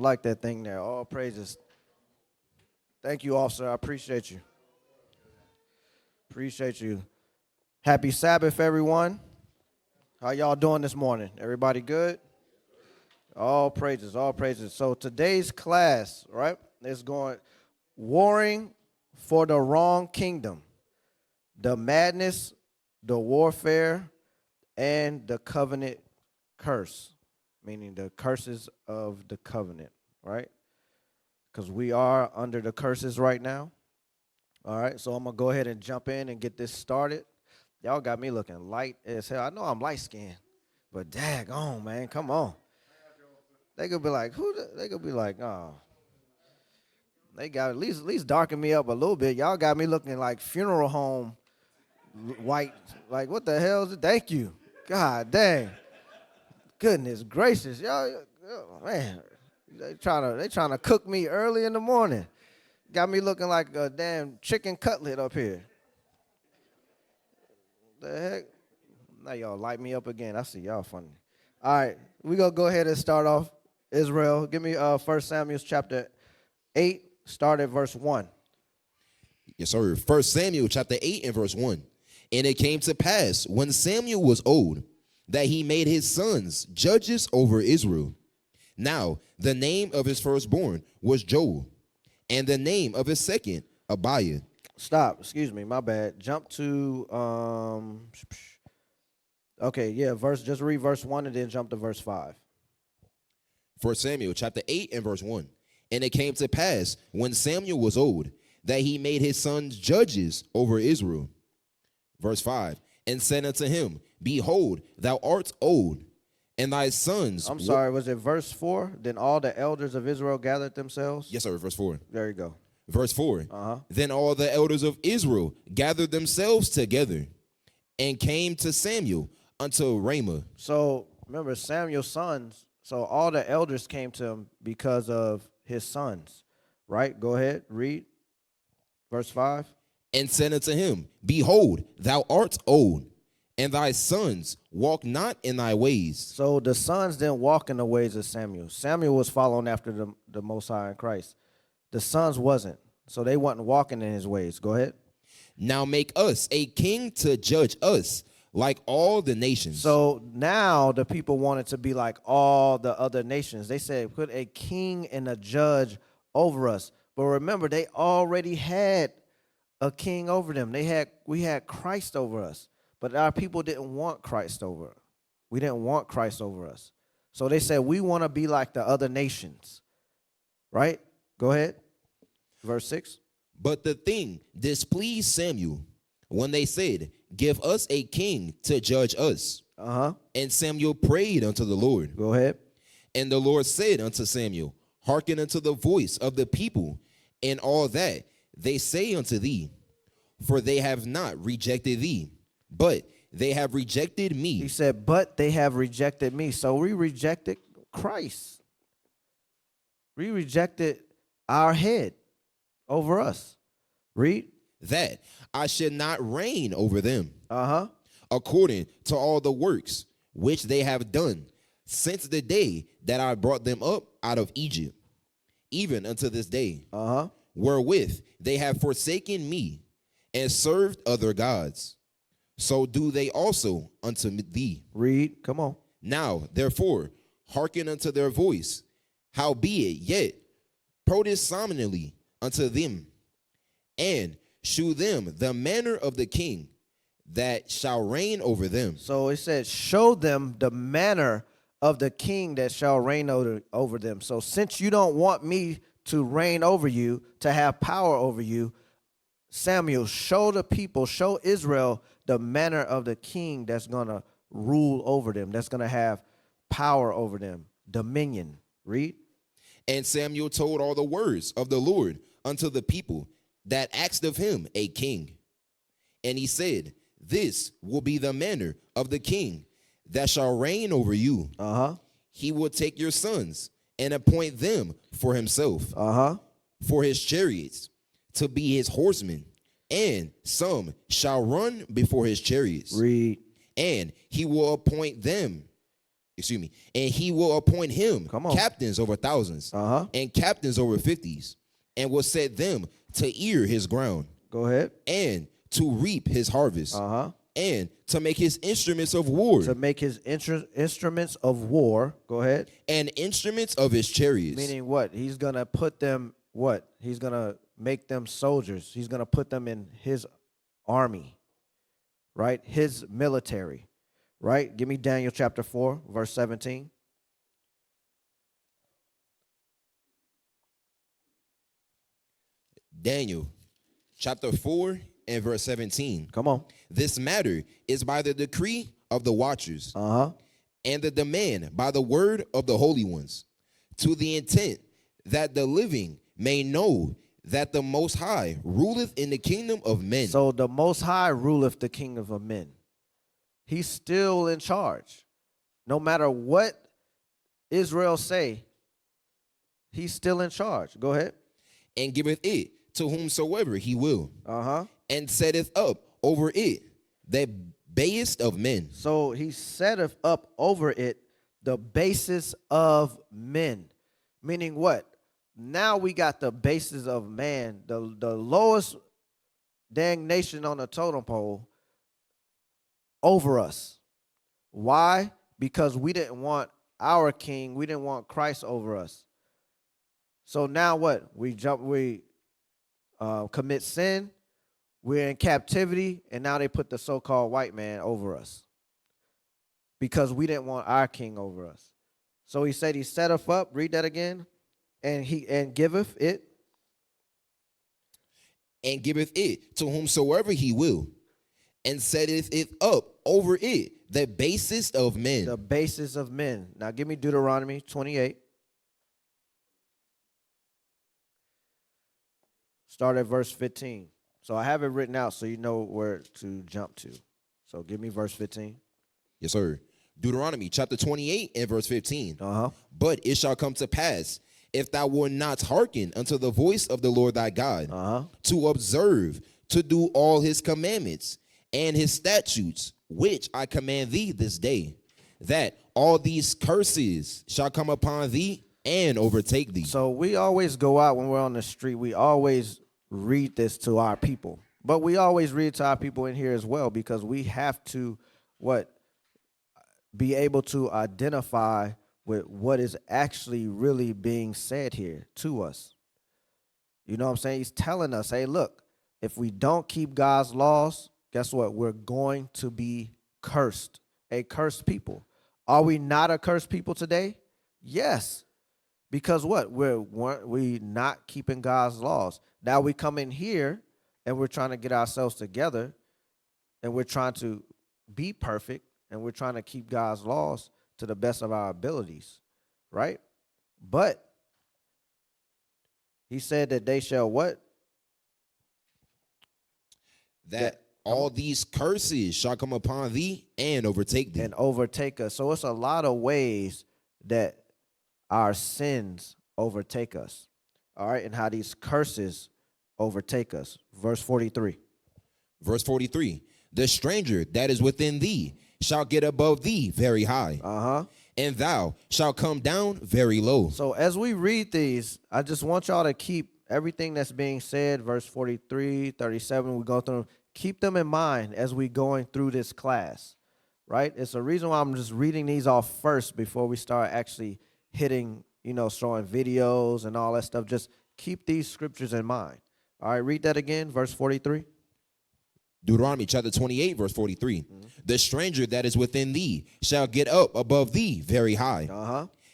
like that thing there. All praises. Thank you, officer. I appreciate you. Appreciate you. Happy Sabbath, everyone. How y'all doing this morning? Everybody good? All praises, all praises. So today's class, right, is going warring for the wrong kingdom, the madness, the warfare, and the covenant curse, meaning the curses of the covenant, right? Because we are under the curses right now. All right, so I'm going to go ahead and jump in and get this started. Y'all got me looking light as hell. I know I'm light-skinned, but daggone, man, come on. They could be like, they could be like, oh. They got at least darken me up a little bit. Y'all got me looking like funeral home white. Like, what the hell is it? Thank you. God dang. Goodness gracious. Y'all, man, they trying to cook me early in the morning. Got me looking like a damn chicken cutlet up here. The heck? Now y'all light me up again. I see y'all funny. All right, we're going to go ahead and start off. Israel, give me 1 Samuel chapter 8, start at verse 1. Yes, sir. 1 Samuel chapter 8 and verse 1. And it came to pass, when Samuel was old, that he made his sons judges over Israel. Now, the name of his firstborn was Joel, and the name of his second, Abiah. Stop. Excuse me. My bad. Jump to, okay, yeah, just read verse 1 and then jump to verse 5. 1 Samuel chapter 8 and verse 1. And it came to pass, when Samuel was old, that he made his sons judges over Israel. Verse 5. And said unto him, Behold, thou art old, and thy sons... I'm sorry, was it verse 4? Then all the elders of Israel gathered themselves? Yes, sir, verse 4. There you go. Verse 4, Then all the elders of Israel gathered themselves together and came to Samuel unto Ramah. So, remember, Samuel's sons, so all the elders came to him because of his sons, right? Go ahead, read. Verse 5. And said unto him, Behold, thou art old, and thy sons walk not in thy ways. So the sons didn't walk in the ways of Samuel. Samuel was following after the Most High in Christ. The sons wasn't, so they wasn't walking in his ways. Go ahead. Now make us a king to judge us like all the nations. So now the people wanted to be like all the other nations. They said, put a king and a judge over us. But remember, they already had a king over them. We had Christ over us. But our people didn't want Christ over. We didn't want Christ over us. So they said, we want to be like the other nations. Right? Go ahead. Verse 6. But the thing displeased Samuel when they said, Give us a king to judge us. And Samuel prayed unto the Lord. Go ahead. And the Lord said unto Samuel, Hearken unto the voice of the people and all that they say unto thee, for they have not rejected thee, but they have rejected me. He said, but they have rejected me. So we rejected Christ. We rejected our head over us. Read. That I should not reign over them. According to all the works which they have done since the day that I brought them up out of Egypt, even unto this day, wherewith they have forsaken me and served other gods. So do they also unto thee. Read. Come on. Now, therefore, hearken unto their voice. Howbeit, yet protest solemnly unto them, and shew them the manner of the king that shall reign over them. So it said, show them the manner of the king that shall reign over them. So since you don't want me to reign over you, to have power over you, Samuel, show the people, show Israel the manner of the king that's going to rule over them, that's going to have power over them, dominion. Read. And Samuel told all the words of the Lord unto the people that asked of him a king. And he said, This will be the manner of the king that shall reign over you. He will take your sons and appoint them for himself, for his chariots, to be his horsemen, and some shall run before his chariots. Read. And he will appoint them, and he will appoint him Come on. captains over thousands and captains over 50s, and will set them to ear his ground Go ahead. and to reap his harvest and to make his instruments of war To make his instruments of war. Go ahead. and instruments of his chariots. Meaning what? He's going to put them, what? He's going to make them soldiers. He's going to put them in his army, right? His military, right? Give me Daniel chapter 4, verse 17. Daniel chapter 4 and verse 17. Come on. This matter is by the decree of the watchers and the demand by the word of the holy ones, to the intent that the living may know that the Most High ruleth in the kingdom of men. So the Most High ruleth the kingdom of men. He's still in charge. No matter what Israel say, he's still in charge. Go ahead. And giveth it to whomsoever he will, and setteth up over it the basest of men. So he setteth up over it the basis of men. Meaning what? Now we got the basis of man, the lowest dang nation on the totem pole over us. Why? Because we didn't want our king, we didn't want Christ over us. So now what? We commit sin, we're in captivity, and now they put the so-called white man over us because we didn't want our king over us. So he said he setteth up, read that again, and giveth it. And giveth it to whomsoever he will, and setteth it up over it the basest of men. The basis of men. Now give me Deuteronomy 28. Start at verse 15. So I have it written out so you know where to jump to. So give me verse 15. Yes, sir. Deuteronomy chapter 28 and verse 15. But it shall come to pass, if thou wilt not hearken unto the voice of the Lord thy God, to observe, to do all his commandments and his statutes, which I command thee this day, that all these curses shall come upon thee and overtake thee. So we always go out when we're on the street. We always read this to our people. But we always read to our people in here as well, because we have to, be able to identify with what is actually really being said here to us. You know what I'm saying? He's telling us, hey, look, if we don't keep God's laws, guess what? We're going to be cursed, a cursed people. Are we not a cursed people today? Yes. Because what? We not keeping God's laws. Now we come in here and we're trying to get ourselves together and we're trying to be perfect and we're trying to keep God's laws to the best of our abilities, right? But he said that they shall what? That all these curses shall come upon thee and overtake thee. And overtake us. So it's a lot of ways that our sins overtake us, all right, and how these curses overtake us. Verse 43. Verse 43, the stranger that is within thee shall get above thee very high, and thou shalt come down very low. So as we read these, I just want y'all to keep everything that's being said, verse 43, 37, we go through, keep them in mind as we going through this class, right? It's a reason why I'm just reading these off first before we start actually hitting, showing videos and all that stuff. Just keep these scriptures in mind. All right, read that again, verse 43. Deuteronomy chapter 28, verse 43. The stranger that is within thee shall get up above thee very high,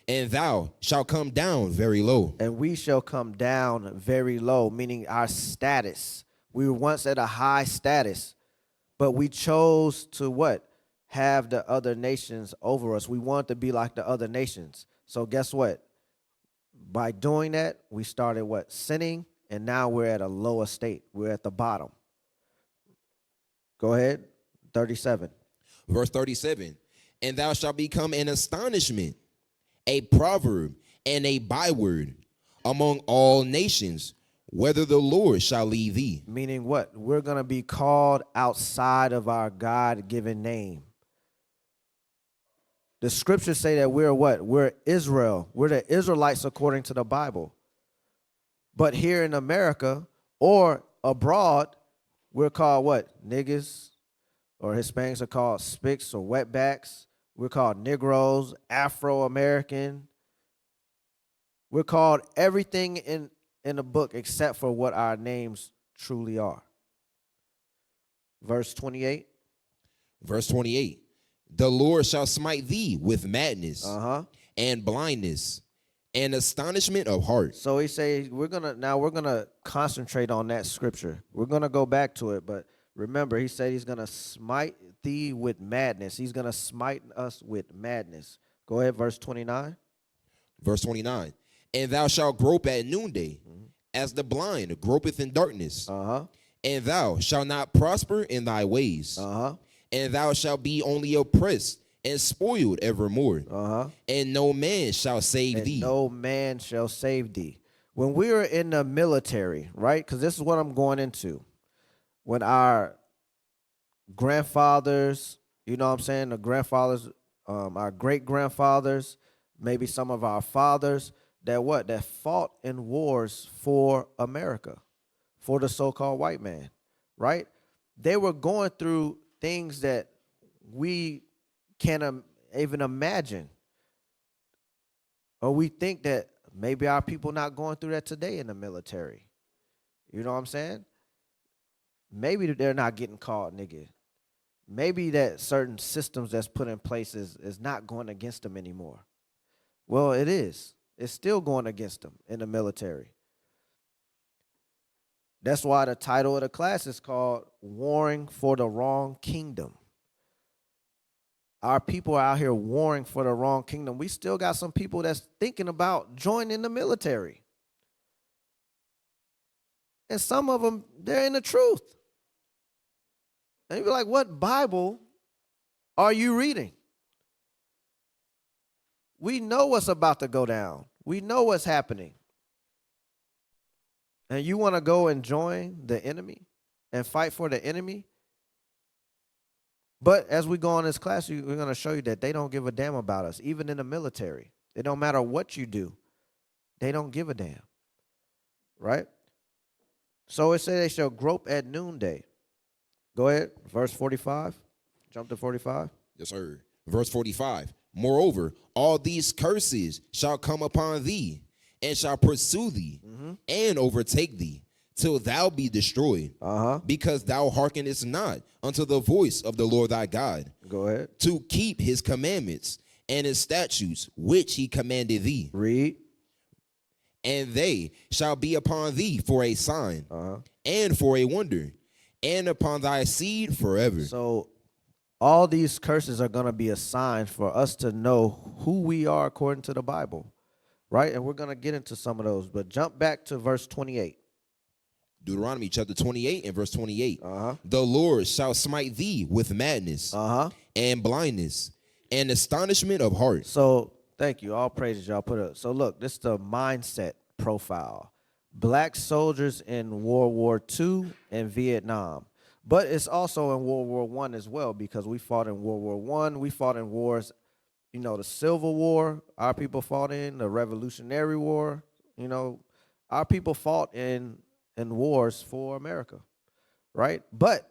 and thou shalt come down very low. And we shall come down very low, meaning our status. We were once at a high status, but we chose to what? Have the other nations over us. We want to be like the other nations. So guess what? By doing that, we started what? Sinning, and now we're at a lower state. We're at the bottom. Go ahead, 37. Verse 37, and thou shalt become an astonishment, a proverb, and a byword among all nations, whether the Lord shall lead thee. Meaning what? We're going to be called outside of our God-given name. The scriptures say that we're what? We're Israel. We're the Israelites according to the Bible. But here in America or abroad, we're called what? Niggas, or Hispanics are called spics or wetbacks. We're called Negroes, Afro-American. We're called everything in the book except for what our names truly are. Verse 28. Verse 28. The Lord shall smite thee with madness Uh-huh. and blindness and astonishment of heart. So he says we're gonna concentrate on that scripture. We're gonna go back to it, but remember, he said he's gonna smite thee with madness. He's gonna smite us with madness. Go ahead, verse 29. Verse 29. And thou shalt grope at noonday, as the blind gropeth in darkness. Uh-huh. And thou shalt not prosper in thy ways. Uh-huh. And thou shalt be only oppressed and spoiled evermore. Uh-huh. And no man shall save thee. No man shall save thee. When we were in the military, right? Because this is what I'm going into. When our grandfathers, you know what I'm saying? The grandfathers, our great-grandfathers, maybe some of our fathers, that fought in wars for America, for the so-called white man, right? They were going through things that we can't even imagine. Or we think that maybe our people not going through that today in the military. You know what I'm saying? Maybe they're not getting caught, nigga. Maybe that certain systems that's put in place is not going against them anymore. Well, it is. It's still going against them in the military. That's why the title of the class is called Warring for the Wrong Kingdom. Our people are out here warring for the wrong kingdom. We still got some people that's thinking about joining the military. And some of them, they're in the truth. And you be like, what Bible are you reading? We know what's about to go down. We know what's happening. And you want to go and join the enemy and fight for the enemy? But as we go on this class, we're going to show you that they don't give a damn about us, even in the military. It don't matter what you do. They don't give a damn, right? So it says they shall grope at noonday. Go ahead, verse 45. Jump to 45. Yes, sir. Verse 45. Moreover, all these curses shall come upon thee, and shall pursue thee, and overtake thee, till thou be destroyed, because thou hearkenest not unto the voice of the Lord thy God. Go ahead. To keep his commandments and his statutes, which he commanded thee. Read. And they shall be upon thee for a sign, and for a wonder, and upon thy seed forever. So all these curses are going to be a sign for us to know who we are according to the Bible, right? And we're going to get into some of those. But jump back to verse 28. Deuteronomy chapter 28 and verse 28. The Lord shall smite thee with madness and blindness and astonishment of heart. So thank you. All praises y'all put up. So look, this is the mindset profile. Black soldiers in World War II and Vietnam. But it's also in World War I as well, because we fought in World War I. We fought in wars, you know, the Civil War, our people fought in, the Revolutionary War. You know, our people fought in wars for America, right? But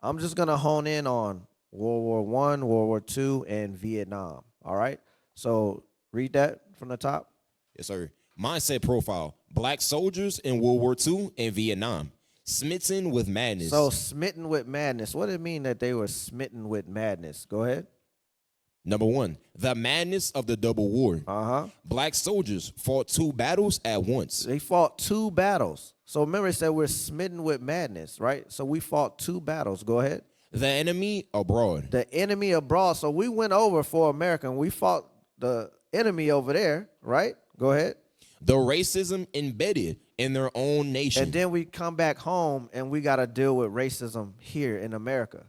I'm just going to hone in on World War I, World War II, and Vietnam, all right? So read that from the top. Yes, sir. Mindset profile. Black soldiers in World War II and Vietnam. Smitten with madness. So smitten with madness. What did it mean that they were smitten with madness? Go ahead. Number one, the madness of the double war. Black soldiers fought 2 battles at once. They fought 2 battles. So remember, it said we're smitten with madness, right? So we fought 2 battles. Go ahead. The enemy abroad. The enemy abroad. So we went over for America and we fought the enemy over there, right? Go ahead. The racism embedded in their own nation. And then we come back home and we got to deal with racism here in America.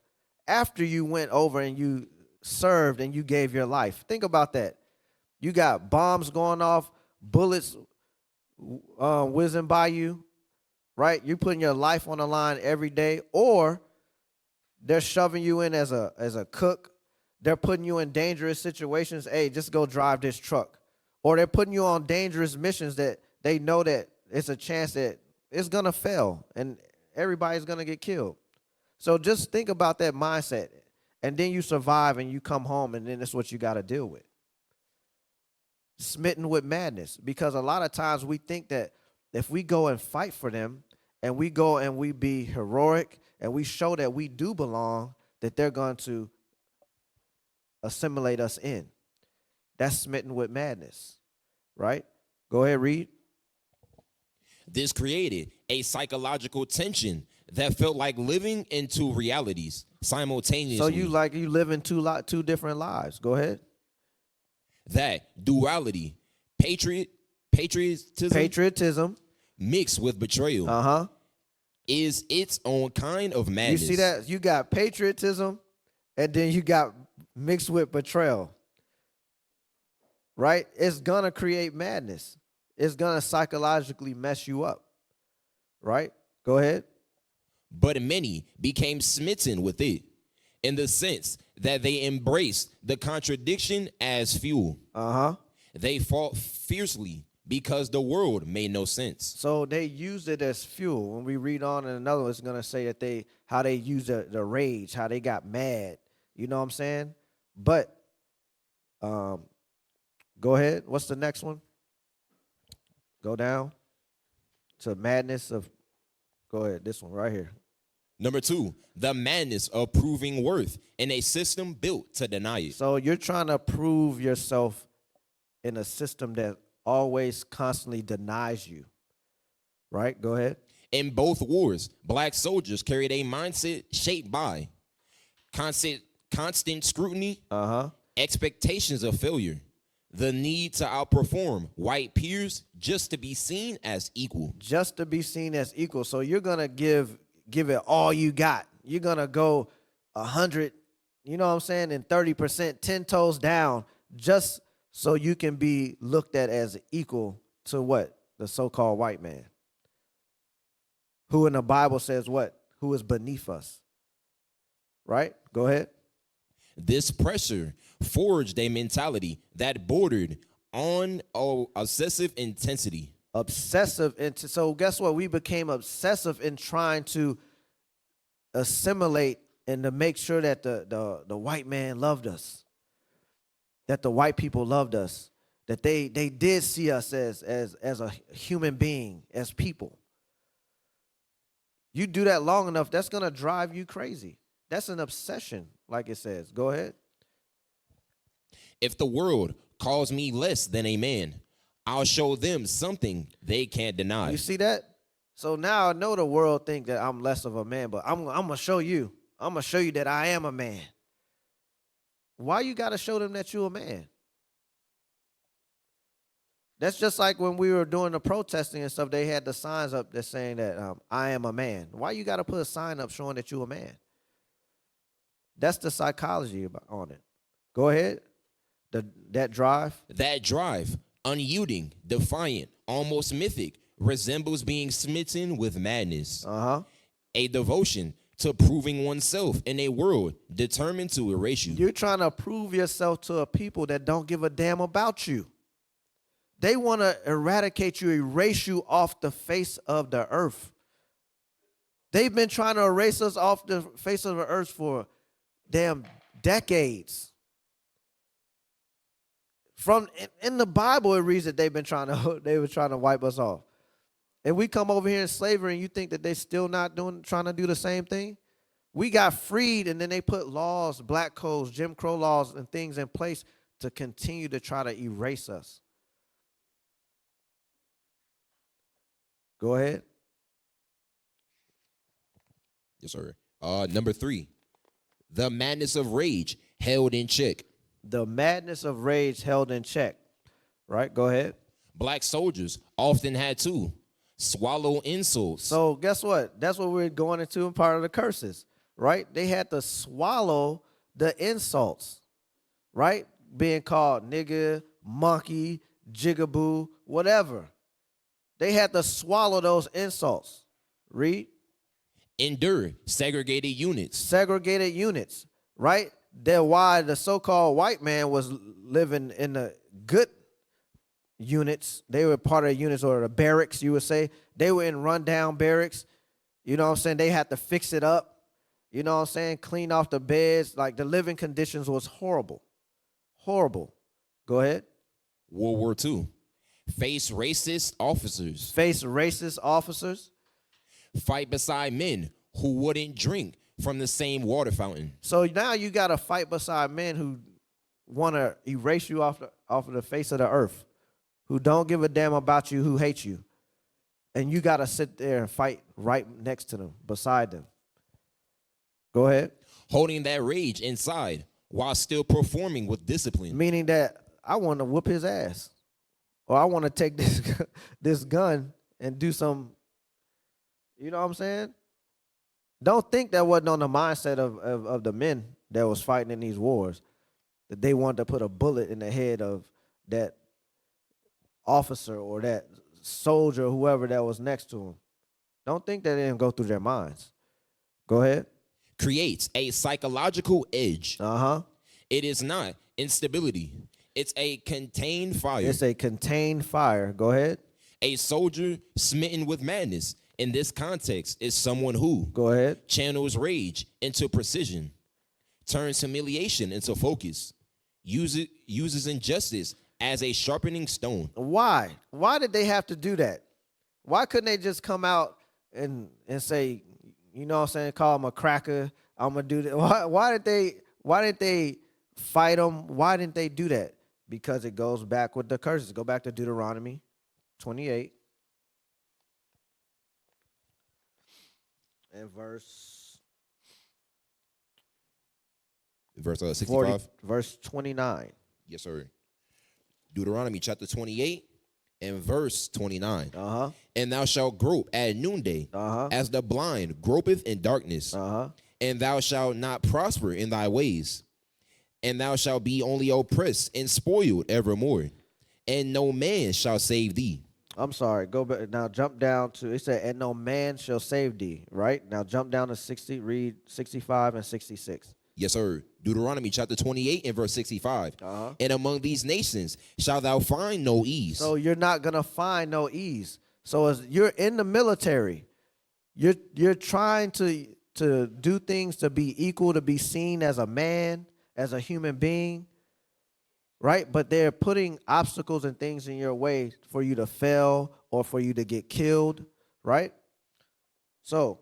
After you went over and you served and you gave your life. Think about that. You got bombs going off, bullets whizzing by you, right? You're putting your life on the line every day, or they're shoving you in as a cook. They're putting you in dangerous situations. Hey, just go drive this truck. Or they're putting you on dangerous missions that they know that it's a chance that it's going to fail and everybody's going to get killed. So just think about that mindset. And then you survive and you come home, and then that's what you got to deal with. Smitten with madness. Because a lot of times we think that if we go and fight for them and we go and we be heroic and we show that we do belong, that they're going to assimilate us in. That's smitten with madness, right? Go ahead, read. This created a psychological tension that felt like living in two realities simultaneously. So you live in two different lives. Go ahead. That duality, patriotism mixed with betrayal, is its own kind of madness. You see that? You got patriotism, and then you got mixed with betrayal. Right? It's gonna create madness. It's gonna psychologically mess you up. Right? Go ahead. But many became smitten with it in the sense that they embraced the contradiction as fuel. They fought fiercely because the world made no sense. So they used it as fuel. When we read on in another one, it's going to say that how they used the rage, how they got mad. You know what I'm saying? But go ahead. What's the next one? Go down to madness of, go ahead, this one right here. Number 2, the madness of proving worth in a system built to deny it. So you're trying to prove yourself in a system that always constantly denies you. Right? Go ahead. In both wars, black soldiers carried a mindset shaped by constant scrutiny, expectations of failure, the need to outperform white peers just to be seen as equal. Just to be seen as equal. So you're going to give it all you got. You're going to go 100, you know what I'm saying, and 30%, 10 toes down, just so you can be looked at as equal to what? The so-called white man. Who in the Bible says what? Who is beneath us. Right? Go ahead. This pressure forged a mentality that bordered on obsessive intensity. So guess what? We became obsessive in trying to assimilate and to make sure that the white man loved us, that the white people loved us, that they did see us as a human being, as people. You do that long enough, that's going to drive you crazy. That's an obsession, like it says. Go ahead. If the world calls me less than a man, I'll show them something they can't deny. You see that? So now I know the world think that I'm less of a man, but I'm going to show you. I'm going to show you that I am a man. Why you got to show them that you're a man? That's just like when we were doing the protesting and stuff, they had the signs up that saying that I am a man. Why you got to put a sign up showing that you're a man? That's the psychology on it. Go ahead. That drive. That drive, unyielding, defiant, almost mythic, resembles being smitten with madness. A devotion to proving oneself in a world determined to erase you. You're trying to prove yourself to a people that don't give a damn about you. They want to eradicate you, erase you off the face of the earth. They've been trying to erase us off the face of the earth for damn decades. In the Bible, it reads that they were trying to wipe us off. And we come over here in slavery, and you think that they still not trying to do the same thing? We got freed, and then they put laws, black codes, Jim Crow laws, and things in place to continue to try to erase us. Go ahead. Yes, sir. Number 3, the madness of rage held in check. The madness of rage held in check. Right? Go ahead. Black soldiers often had to swallow insults. So guess what? That's what we're going into in part of the curses. Right? They had to swallow the insults. Right? Being called nigger, monkey, jigaboo, whatever. They had to swallow those insults. Read. Endure segregated units. Segregated units, right? That why the so-called white man was living in the good units. They were part of the units or the barracks, you would say. They were in rundown barracks. You know what I'm saying? They had to fix it up. You know what I'm saying? Clean off the beds. Like the living conditions was horrible. Horrible. Go ahead. World War II. Face racist officers. Face racist officers. Fight beside men who wouldn't drink from the same water fountain. So now you got to fight beside men who want to erase you off of the face of the earth, who don't give a damn about you, who hate you. And you got to sit there and fight right next to them, beside them. Go ahead. Holding that rage inside while still performing with discipline. Meaning that I want to whoop his ass. Or I want to take this gun and do some, you know what I'm saying? Don't think that wasn't on the mindset of the men that was fighting in these wars, that they wanted to put a bullet in the head of that officer or that soldier or whoever that was next to him. Don't think that it didn't go through their minds. Go ahead. Creates a psychological edge. Uh-huh. It is not instability. It's a contained fire. It's a contained fire. Go ahead. A soldier smitten with madness in this context is someone who Go ahead. channels rage into precision, turns humiliation into focus, uses injustice as a sharpening stone. Why? Why did they have to do that? Why couldn't they just come out and say, you know what I'm saying, call him a cracker, I'm going to do that? Why did they fight him? Why didn't they do that? Because it goes back with the curses. Go back to Deuteronomy 28 and verse 65. 40, verse 29. Yes, sir. Deuteronomy chapter 28 and verse 29. Uh-huh. And thou shalt grope at noonday, as the blind gropeth in darkness. And thou shalt not prosper in thy ways. And thou shalt be only oppressed and spoiled evermore. And no man shall save thee. I'm sorry. Go back. Now jump down to, it said, and no man shall save thee, right? Now jump down to 60, read 65 and 66. Yes, sir. Deuteronomy chapter 28 and verse 65. And among these nations shalt thou find no ease. So you're not going to find no ease. So as you're in the military, you're trying to do things to be equal, to be seen as a man, as a human being, right? But they're putting obstacles and things in your way for you to fail or for you to get killed, right? So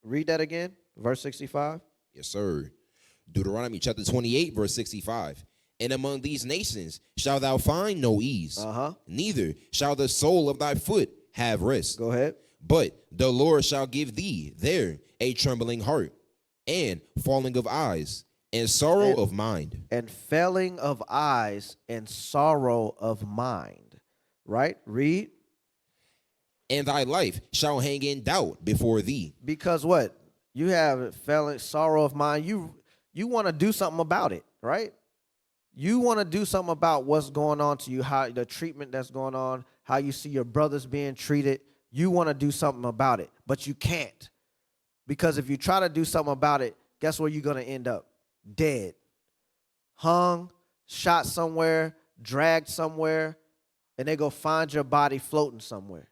read that again, verse 65. Yes, sir. Deuteronomy chapter 28, verse 65. And among these nations shalt thou find no ease, neither shall the sole of thy foot have rest. Go ahead. But the Lord shall give thee there a trembling heart, and falling of eyes, and sorrow of mind. And failing of eyes and sorrow of mind. Right? Read. And thy life shall hang in doubt before thee. Because what? You have failing sorrow of mind. You want to do something about it, right? You want to do something about what's going on to you, how the treatment that's going on, how you see your brothers being treated. You want to do something about it, but you can't. Because if you try to do something about it, guess where you're going to end up? Dead. Hung, shot somewhere, dragged somewhere, and they go find your body floating somewhere.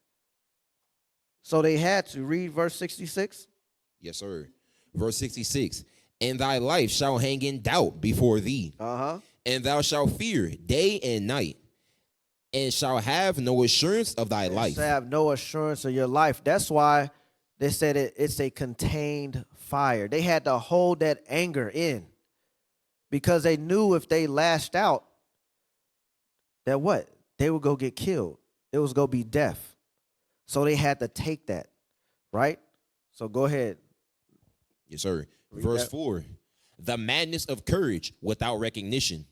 So they had to read verse 66. Yes, sir. Verse 66. And thy life shall hang in doubt before thee. And thou shalt fear day and night, and shall have no assurance of thy life. Have no assurance of your life. That's why they said it's a contained fire. They had to hold that anger in because they knew if they lashed out, that what? They would go get killed. It was going to be death. So they had to take that, right? So go ahead. Yes, sir. Verse 4. The madness of courage without recognition.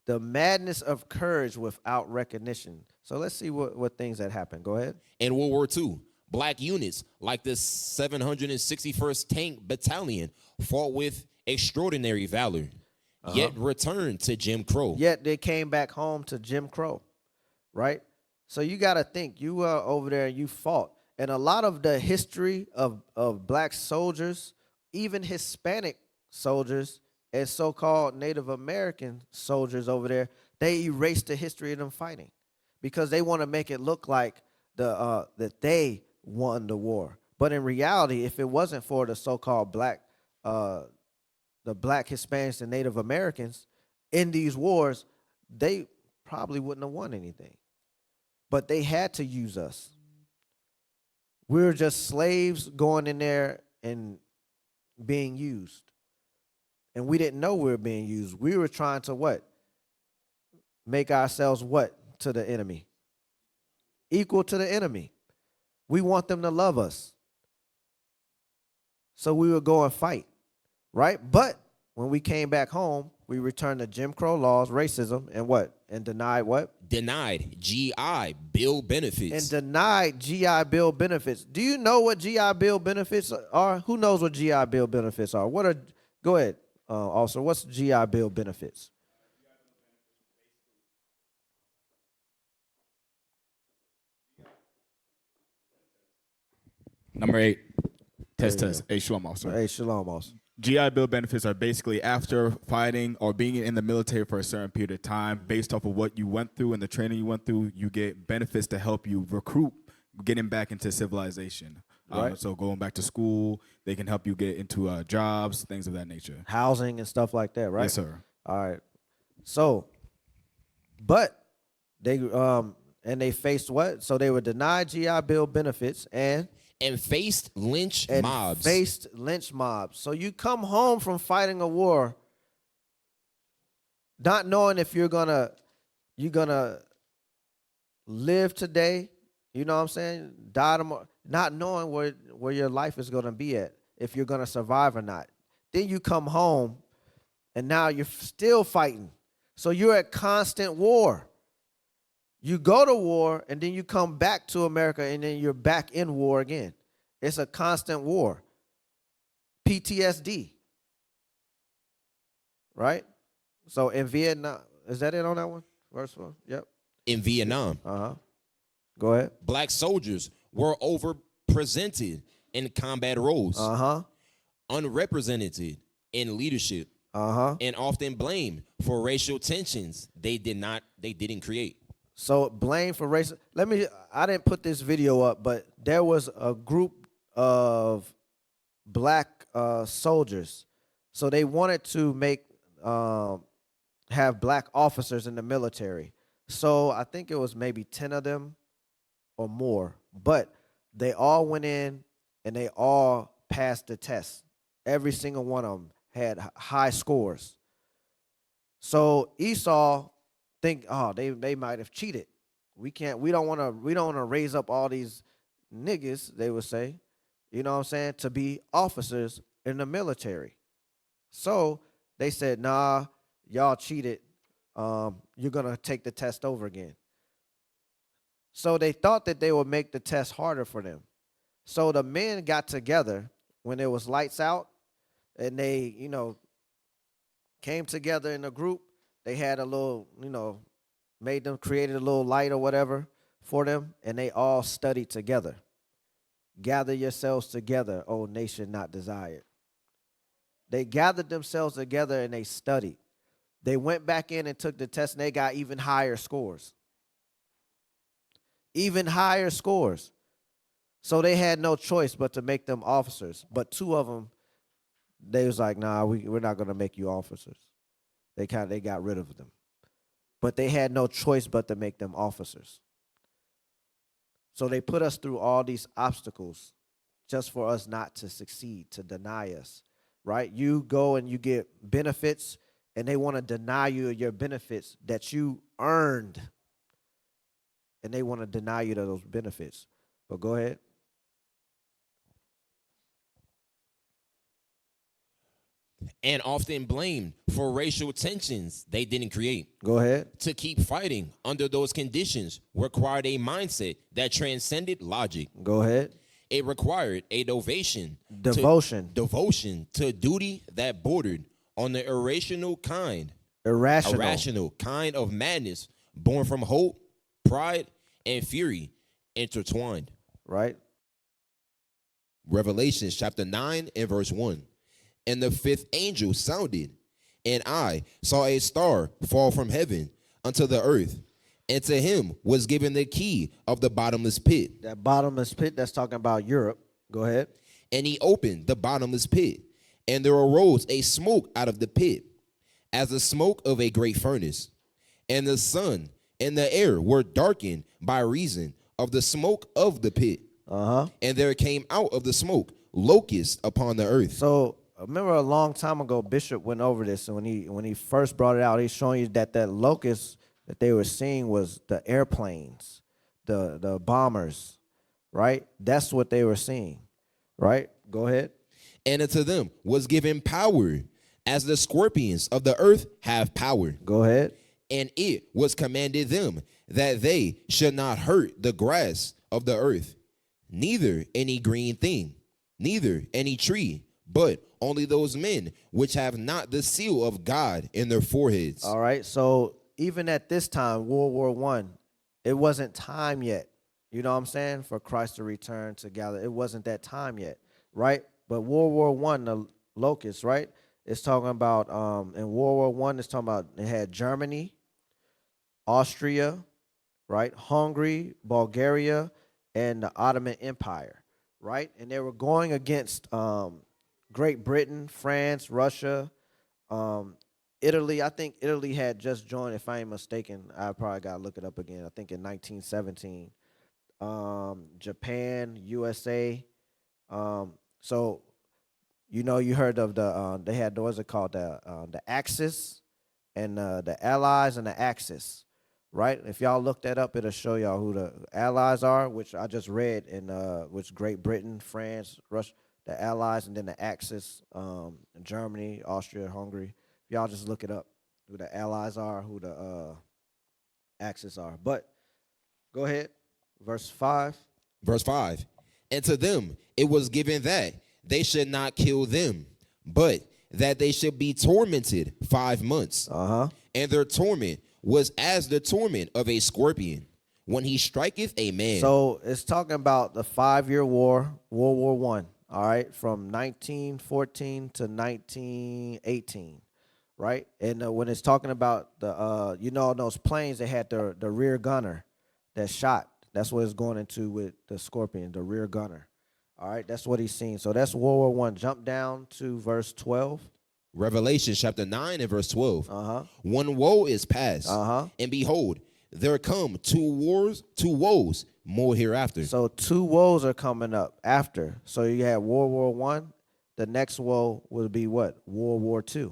The madness of courage without recognition. So let's see what things that happen. Go ahead. In World War II, black units like the 761st Tank Battalion fought with extraordinary valor, yet returned to Jim Crow. Yet they came back home to Jim Crow, right? So you got to think, you were over there and you fought. And a lot of the history of black soldiers, even Hispanic soldiers and so-called Native American soldiers over there, they erased the history of them fighting because they want to make it look like that they won the war. But in reality, if it wasn't for the so-called the black Hispanics and Native Americans in these wars, they probably wouldn't have won anything. But they had to use us. We were just slaves going in there and being used. And we didn't know we were being used. We were trying to what? Make ourselves what to the enemy? Equal to the enemy. We want them to love us. So we would go and fight, right? But when we came back home, we returned to Jim Crow laws, racism, and what? And denied what? Denied GI Bill benefits. And denied GI Bill benefits. Do you know what GI Bill benefits are? Who knows what GI Bill benefits are? Go ahead, officer. What's GI Bill benefits? Number 8, test. There you Hey, shalom, officer. Hey, shalom, officer. GI Bill benefits are basically after fighting or being in the military for a certain period of time, based off of what you went through and the training you went through, you get benefits to help you recruit, getting back into civilization. Right. So going back to school, they can help you get into jobs, things of that nature. Housing and stuff like that, right? Yes, sir. All right. So, but they and they faced what? So they were denied GI Bill benefits and faced lynch mobs. Faced lynch mobs. So you come home from fighting a war, not knowing if you're gonna live today. You know what I'm saying? Die tomorrow. Not knowing where your life is gonna be at, if you're gonna survive or not. Then you come home, and now you're still fighting. So you're at constant war. You go to war, and then you come back to America, and then you're back in war again. It's a constant war. PTSD. Right? So in Vietnam, is that it on that one? Verse 1? Yep. In Vietnam, Go ahead. black soldiers were overrepresented in combat roles, unrepresented in leadership, and often blamed for racial tensions they didn't create. So blame for race. I didn't put this video up, but there was a group of black soldiers. So they wanted to have black officers in the military. So I think it was maybe 10 of them or more. But they all went in and they all passed the test. Every single one of them had high scores. So Esau think, they might have cheated. We don't want to raise up all these niggas, they would say, you know what I'm saying, to be officers in the military. So they said, nah, y'all cheated. You're going to take the test over again. So they thought that they would make the test harder for them. So the men got together when it was lights out, and they, came together in a group. They had a little, created a little light or whatever for them, and they all studied together. Gather yourselves together, O nation not desired. They gathered themselves together and they studied. They went back in and took the test, and they got even higher scores. Even higher scores. So they had no choice but to make them officers. But two of them, they was like, nah, we're not going to make you officers. They got rid of them. But they had no choice but to make them officers. So they put us through all these obstacles just for us not to succeed, to deny us, right? You go and you get benefits, and they want to deny you your benefits that you earned. And they want to deny you those benefits. But go ahead. And often blamed for racial tensions they didn't create. Go ahead. To keep fighting under those conditions required a mindset that transcended logic. Go ahead. It required a devotion to duty that bordered on the irrational kind of madness born from hope, pride, and fury intertwined. Right. Revelations chapter 9 and verse 1. And the fifth angel sounded, and I saw a star fall from heaven unto the earth, and to him was given the key of the bottomless pit. That bottomless pit, that's talking about Europe. Go ahead. And he opened the bottomless pit, and there arose a smoke out of the pit, as the smoke of a great furnace. And the sun and the air were darkened by reason of the smoke of the pit. And there came out of the smoke locusts upon the earth. So I remember a long time ago, Bishop went over this, and when he first brought it out, he's showing you that locust that they were seeing was the airplanes, the bombers, right? That's what they were seeing, right? Go ahead. And unto them was given power, as the scorpions of the earth have power. Go ahead. And it was commanded them that they should not hurt the grass of the earth, neither any green thing, neither any tree, but only those men which have not the seal of God in their foreheads. All right. So even at this time, World War I, it wasn't time yet. You know what I'm saying? For Christ to return to Galilee. It wasn't that time yet, right? But World War I, the locusts, right? It's talking about in World War I, it's talking about it had Germany, Austria, right? Hungary, Bulgaria, and the Ottoman Empire, right? And they were going against Great Britain, France, Russia, Italy. I think Italy had just joined, if I ain't mistaken. I probably got to look it up again. I think in 1917. Japan, USA. So, you know, you heard of they had, what was it called? The Axis and the Allies and the Axis, right? If y'all look that up, it'll show y'all who the Allies are, which I just read, in which Great Britain, France, Russia, the Allies, and then the Axis, Germany, Austria, Hungary. Y'all just look it up, who the Allies are, who the Axis are. But go ahead, verse 5. Verse 5. And to them it was given that they should not kill them, but that they should be tormented 5 months. And their torment was as the torment of a scorpion when he striketh a man. So it's talking about the 5-year war, World War I, all right, from 1914 to 1918, right? And when it's talking about the, you know, those planes, they had the rear gunner that shot. That's what it's going into with the scorpion, the rear gunner. All right, that's what he's seen. So that's World War I. Jump down to verse 12. Revelation chapter 9 and verse 12. One woe is past, and behold, there come two woes more hereafter. So 2 woes are coming up after. So you had World War I. The next woe will be what? World War II.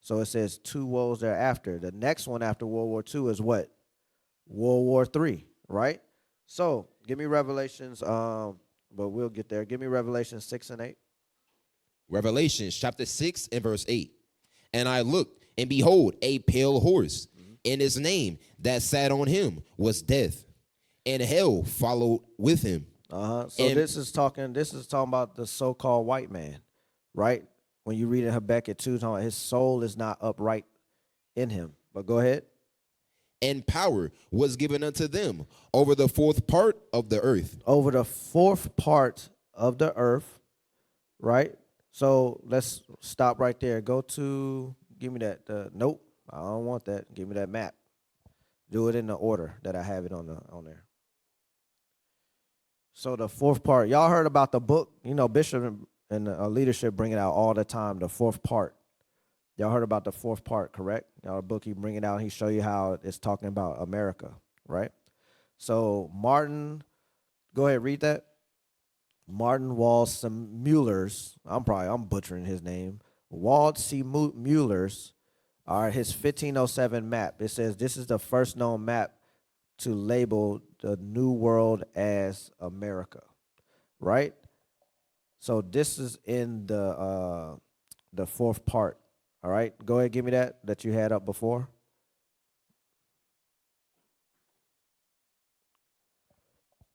So it says 2 woes thereafter. The next one after World War II is what? World War III, right? So give me Revelations, but we'll get there. Give me Revelations 6 and 8. Revelation chapter 6 and verse 8. And I looked, and behold, a pale horse, and his name that sat on him was Death, and hell followed with him. So this is talking about the so-called white man, right? When you read in Habakkuk 2, talking about his soul is not upright in him. But go ahead. And power was given unto them over the fourth part of the earth. Over the fourth part of the earth, right? So let's stop right there. Go to, give me that. Nope, I don't want that. Give me that map. Do it in the order that I have it on there. So the fourth part, y'all heard about the book? You know, Bishop and leadership bring it out all the time. The fourth part. Y'all heard about the fourth part, correct? Y'all the book he bring it out. He show you how it's talking about America, right? So Martin, go ahead, read that. Martin Waldseemüller's, I'm butchering his name. Waldseemüller's, all right, his 1507 map. It says this is the first known map to label the New World as America, right? So this is in the fourth part. All right, go ahead, give me that you had up before.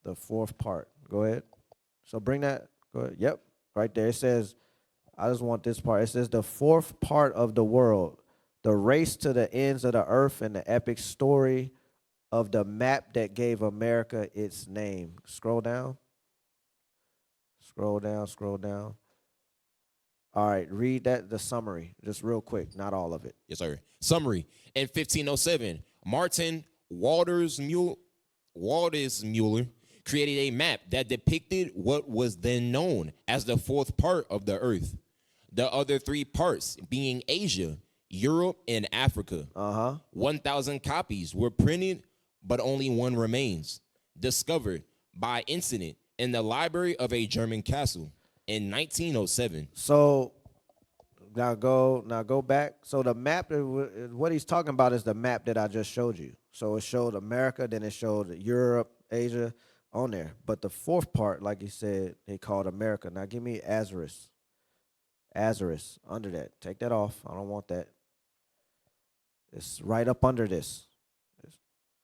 The fourth part. Go ahead. So bring that. Go ahead. Yep, right there. It says, I just want this part. It says the fourth part of the world, the race to the ends of the earth, and the epic story of the map that gave America its name. Scroll down. Scroll down. Scroll down. All right, read the summary, just real quick, not all of it. Yes, sir. Summary. In 1507, Martin Waldersmuller created a map that depicted what was then known as the fourth part of the earth. The other three parts being Asia, Europe, and Africa. 1,000 copies were printed, but only one remains, discovered by incident in the library of a German castle in 1907. So now go back. So the map, what he's talking about is the map that I just showed you. So it showed America, then it showed Europe, Asia on there. But the fourth part, like he said, he called America. Now give me Azaris. Azaris, under that. Take that off. I don't want that. It's right up under this.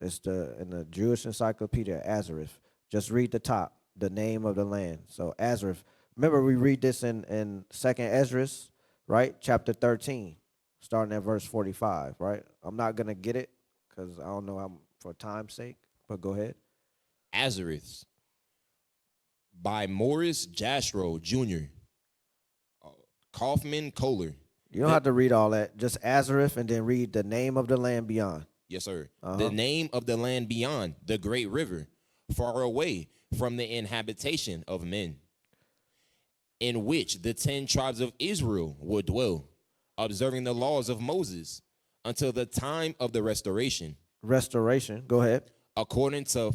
It's in the Jewish Encyclopedia, Azaris. Just read the top, the name of the land. So Azaris. Remember, we read this in 2nd Esdras, right? Chapter 13, starting at verse 45, right? I'm not going to get it because I don't know how, for time's sake, but go ahead. Azareth by Morris Jastrow Jr., Kaufman Kohler. You don't have to read all that. Just Azareth and then read the name of the land beyond. Yes, sir. The name of the land beyond the great river, far away from the inhabitation of men, in which the 10 tribes of Israel would dwell, observing the laws of Moses until the time of the restoration. Restoration. Go ahead. According to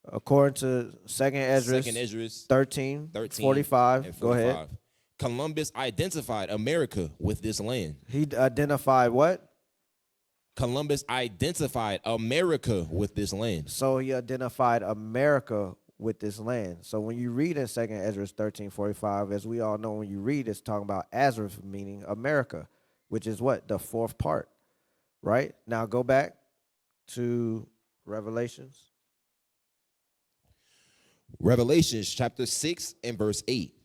2nd Esdras 13, 45. and 45. Go ahead. Columbus identified America with this land. He identified what? Columbus identified America with this land. So he identified America with this land. So when you read in 2nd Esdras 13:45, as we all know, when you read, it's talking about Azareth, meaning America, which is what? The fourth part, right? Now go back to Revelations. Revelations chapter 6 and verse 8.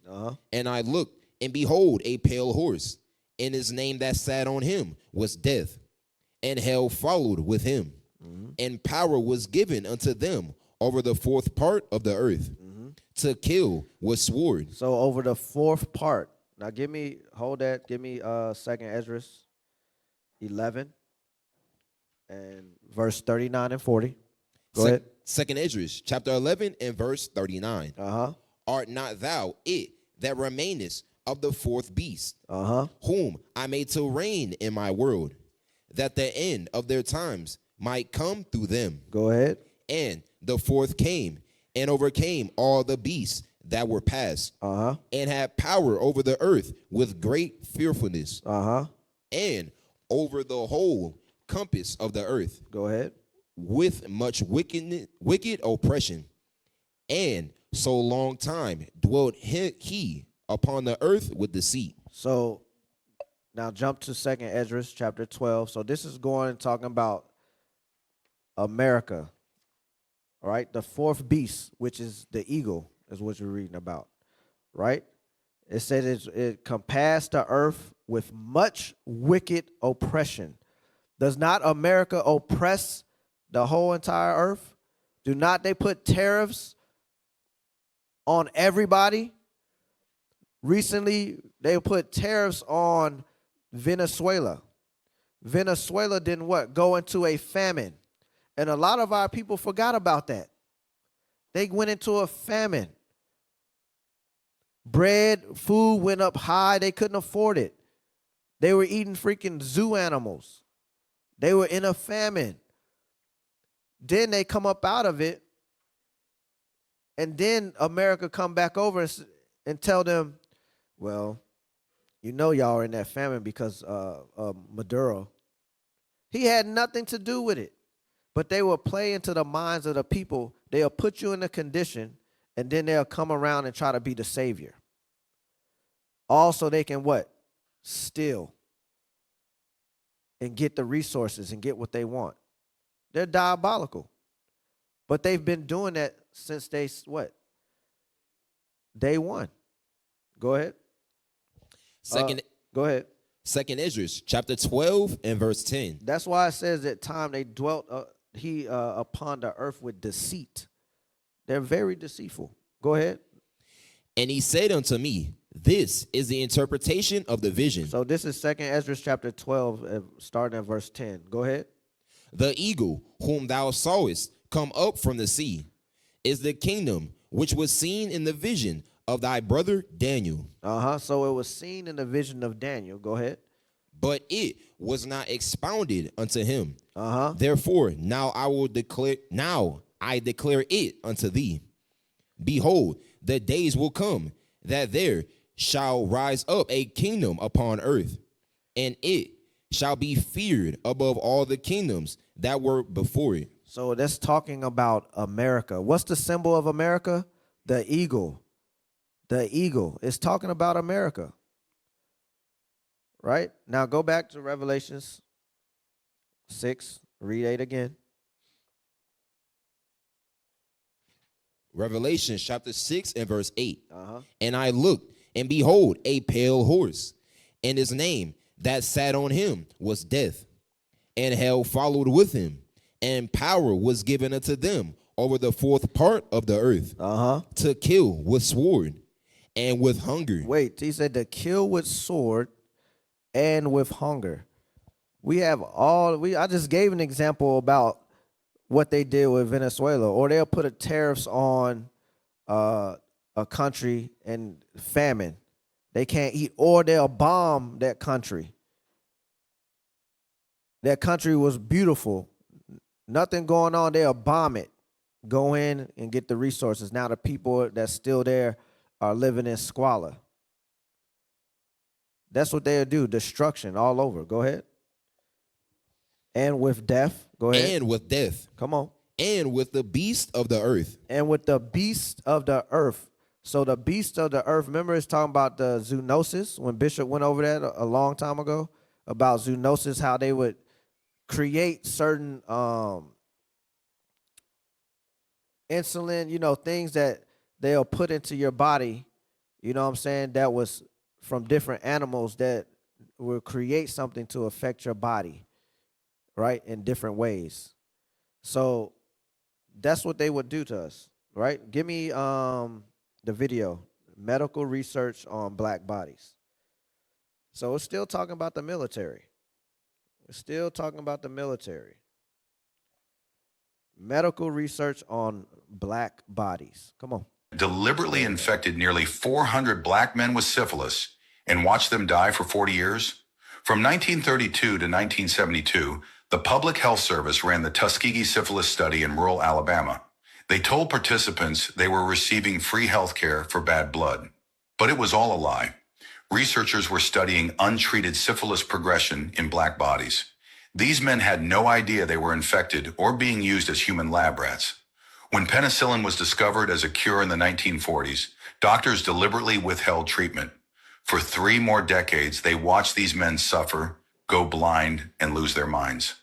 And I looked, and behold, a pale horse, and his name that sat on him was Death, and hell followed with him. And power was given unto them over the fourth part of the earth, to kill with sword. So over the fourth part. Now give me 2nd Esdras 11 and verse 39 and 40. Go ahead. 2nd Esdras chapter 11 and verse 39. Art not thou it that remainest of the fourth beast, whom I made to reign in my world, that the end of their times might come through them? Go ahead. And the fourth came and overcame all the beasts that were past, and had power over the earth with great fearfulness, and over the whole compass of the earth. Go ahead. With much wicked oppression, and so long time dwelt he upon the earth with deceit. So now jump to 2nd Esdras chapter 12. So this is talking about America. All right, the fourth beast, which is the eagle, is what you're reading about, right? It says it compassed the earth with much wicked oppression. Does not America oppress the whole entire earth? Do not they put tariffs on everybody? Recently, they put tariffs on Venezuela. Venezuela didn't what? Go into a famine. And a lot of our people forgot about that. They went into a famine. Bread, food went up high. They couldn't afford it. They were eating freaking zoo animals. They were in a famine. Then they come up out of it. And then America come back over and tell them, well, you know y'all are in that famine because Maduro. He had nothing to do with it. But they will play into the minds of the people. They'll put you in a condition, and then they'll come around and try to be the savior. Also, they can what? Steal and get the resources and get what they want. They're diabolical. But they've been doing that since what? Day one. Go ahead. Go ahead. 2nd Esdras chapter 12 and verse 10. That's why it says that time they dwelt upon the earth with deceit. They're very deceitful. Go ahead. And he said unto me, This is the interpretation of the vision. So this is 2nd Ezra chapter 12, starting at verse 10. Go ahead. The eagle whom thou sawest come up from the sea is the kingdom which was seen in the vision of thy brother Daniel. So it was seen in the vision of Daniel. Go ahead. But it was not expounded unto him. Therefore, now I declare it unto thee. Behold, the days will come that there shall rise up a kingdom upon earth, and it shall be feared above all the kingdoms that were before it. So that's talking about America. What's the symbol of America? The eagle. The eagle. It's talking about America. Right? Now go back to Revelations 6. Read 8 again. Revelation chapter 6 and verse 8. And I looked, and behold, a pale horse, and his name that sat on him was Death, and hell followed with him, and power was given unto them over the fourth part of the earth, to kill with sword and with hunger. Wait, he said to kill with sword and with hunger. I just gave an example about what they did with Venezuela, or they'll put a tariffs on a country and famine. They can't eat, or they'll bomb that country. That country was beautiful. Nothing going on, they'll bomb it. Go in and get the resources. Now the people that's still there are living in squalor. That's what they'll do, destruction all over. Go ahead. And with death, go ahead. And with death. Come on. And with the beast of the earth. And with the beast of the earth. So the beast of the earth, remember it's talking about the zoonosis, when Bishop went over that a long time ago, about zoonosis, how they would create certain insulin, things that they'll put into your body, you know what I'm saying, that was from different animals that will create something to affect your body, right, in different ways. So that's what they would do to us, right? Give me the video, medical research on black bodies. So it's still talking about the military. It's still talking about the military. Medical research on black bodies. Come on. Deliberately infected nearly 400 black men with syphilis and watched them die for 40 years? From 1932 to 1972, the Public Health Service ran the Tuskegee Syphilis Study in rural Alabama. They told participants they were receiving free health care for bad blood. But it was all a lie. Researchers were studying untreated syphilis progression in black bodies. These men had no idea they were infected or being used as human lab rats. When penicillin was discovered as a cure in the 1940s, doctors deliberately withheld treatment. For 3 more decades, they watched these men suffer, go blind, and lose their minds.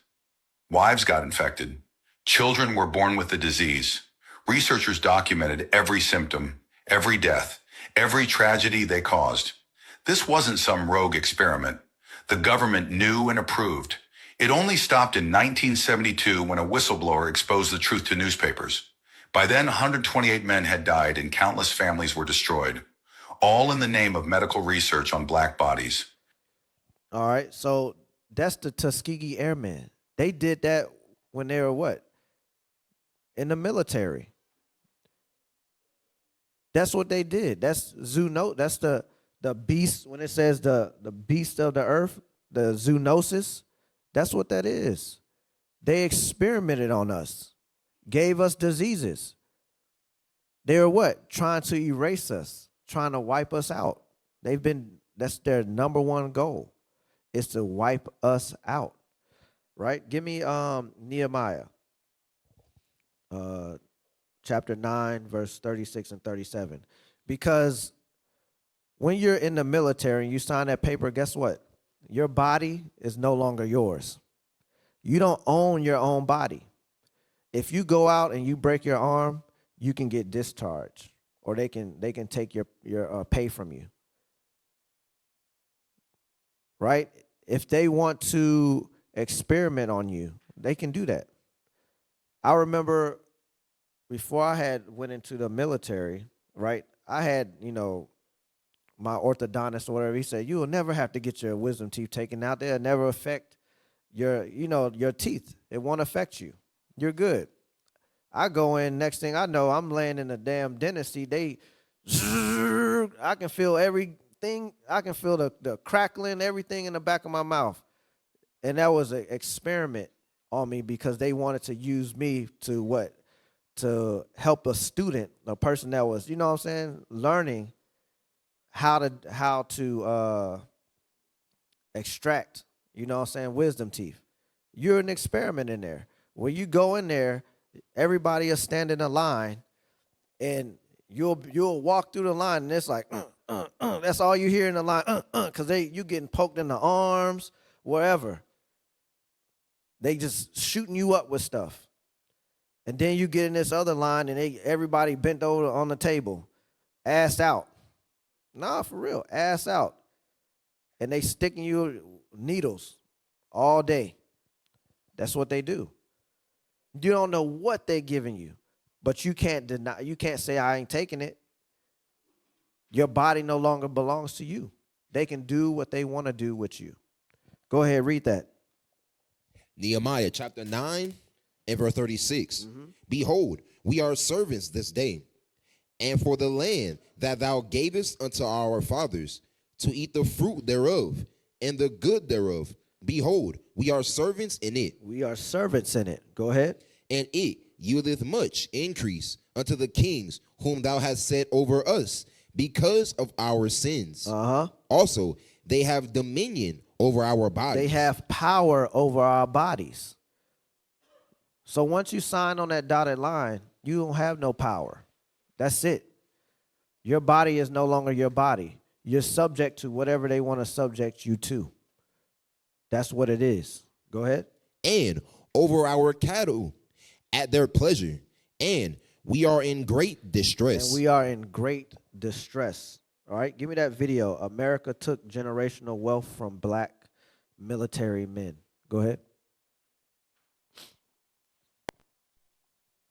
Wives got infected. Children were born with the disease. Researchers documented every symptom, every death, every tragedy they caused. This wasn't some rogue experiment. The government knew and approved. It only stopped in 1972 when a whistleblower exposed the truth to newspapers. By then, 128 men had died and countless families were destroyed, all in the name of medical research on black bodies. All right, so that's the Tuskegee Airmen. They did that when they were what? In the military. That's what they did. That's zoonosis. That's the beast, when it says the beast of the earth, the zoonosis, that's what that is. They experimented on us, gave us diseases. They were what? Trying to erase us, trying to wipe us out. That's their number one goal, is to wipe us out. Right? Give me Nehemiah, chapter 9, verse 36 and 37. Because when you're in the military and you sign that paper, guess what? Your body is no longer yours. You don't own your own body. If you go out and you break your arm, you can get discharged, or they can take your pay from you. Right? If they want to experiment on you, they can do that. I remember before I had went into the military, right? I had, my orthodontist or whatever, he said, you will never have to get your wisdom teeth taken out. They'll never affect your teeth. It won't affect you. You're good. I go in, next thing I know, I'm laying in the damn dentist seat. I can feel everything. I can feel the crackling, everything in the back of my mouth. And that was an experiment on me because they wanted to use me to help a student, a person that was, you know what I'm saying, learning how to extract, you know what I'm saying, wisdom teeth. You're an experiment in there. When you go in there, everybody will stand in a line, and you'll walk through the line, and it's like, that's all you hear in the line, because you getting poked in the arms, wherever. They just shooting you up with stuff. And then you get in this other line, and everybody bent over on the table, ass out. Nah, for real, ass out. And they sticking you needles all day. That's what they do. You don't know what they're giving you, but you can't deny. You can't say I ain't taking it. Your body no longer belongs to you. They can do what they want to do with you. Go ahead, read that. Nehemiah chapter 9 and verse 36. Behold, we are servants this day, and for the land that thou gavest unto our fathers, to eat the fruit thereof and the good thereof. Behold, we are servants in it. We are servants in it. Go ahead. And it yieldeth much increase unto the kings whom thou hast set over us, because of our sins. Also, they have dominion over our bodies. They have power over our bodies. So once you sign on that dotted line, you don't have no power. That's it. Your body is no longer your body. You're subject to whatever they want to subject you to. That's what it is. Go ahead. And over our cattle at their pleasure. And we are in great distress. And we are in great distress. All right, give me that video. America took generational wealth from black military men. Go ahead.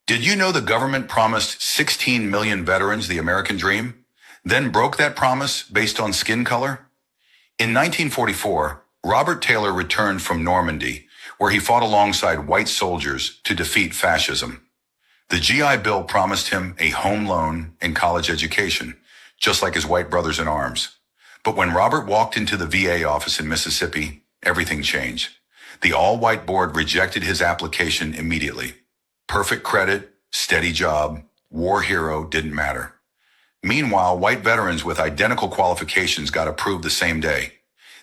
Did you know the government promised 16 million veterans the American dream, then broke that promise based on skin color? In 1944, Robert Taylor returned from Normandy, where he fought alongside white soldiers to defeat fascism. The GI Bill promised him a home loan and college education, just like his white brothers in arms. But when Robert walked into the VA office in Mississippi, everything changed. The all-white board rejected his application immediately. Perfect credit, steady job, war hero didn't matter. Meanwhile, white veterans with identical qualifications got approved the same day.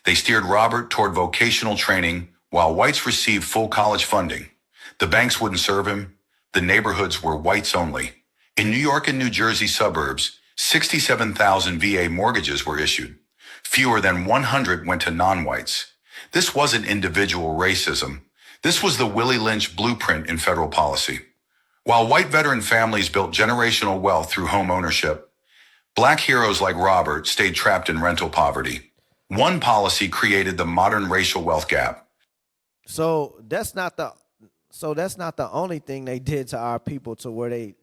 They steered Robert toward vocational training while whites received full college funding. The banks wouldn't serve him. The neighborhoods were whites only. In New York and New Jersey suburbs, 67,000 VA mortgages were issued. Fewer than 100 went to non-whites. This wasn't individual racism. This was the Willie Lynch blueprint in federal policy. While white veteran families built generational wealth through home ownership, black heroes like Robert stayed trapped in rental poverty. One policy created the modern racial wealth gap. So that's not the only thing they did to our people to where they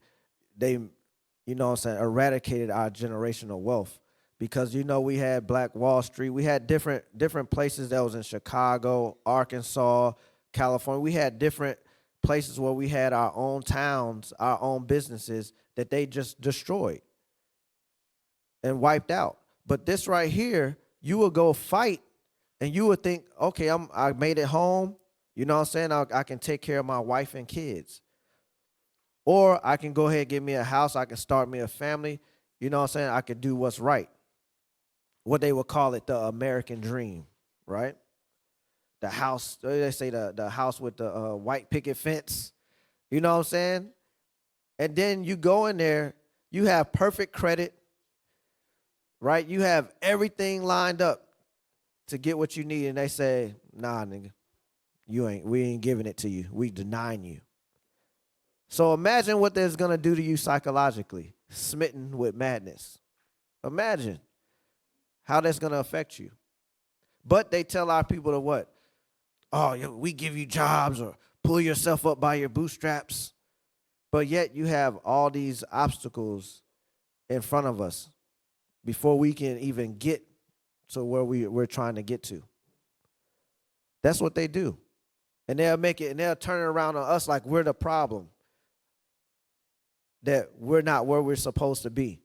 you know what I'm saying, eradicated our generational wealth. Because, you know, we had Black Wall Street. We had different places that was in Chicago, Arkansas, California. We had different places where we had our own towns, our own businesses that they just destroyed and wiped out. But this right here, you will go fight and you would think, okay, I made it home. You know what I'm saying? I can take care of my wife and kids. Or I can go ahead and get me a house. I can start me a family. You know what I'm saying? I can do what's right. What they would call it, the American dream, right? The house, they say the house with the white picket fence. You know what I'm saying? And then you go in there, you have perfect credit, right? You have everything lined up to get what you need. And they say, nah, nigga, we ain't giving it to you. We denying you. So imagine what that's going to do to you psychologically, smitten with madness. Imagine how that's going to affect you. But they tell our people to what? Oh, we give you jobs or pull yourself up by your bootstraps. But yet you have all these obstacles in front of us. before we can even get to where we're trying to get to. That's what they do. And they'll make it, and they'll turn it around on us like we're the problem, that we're not where we're supposed to be.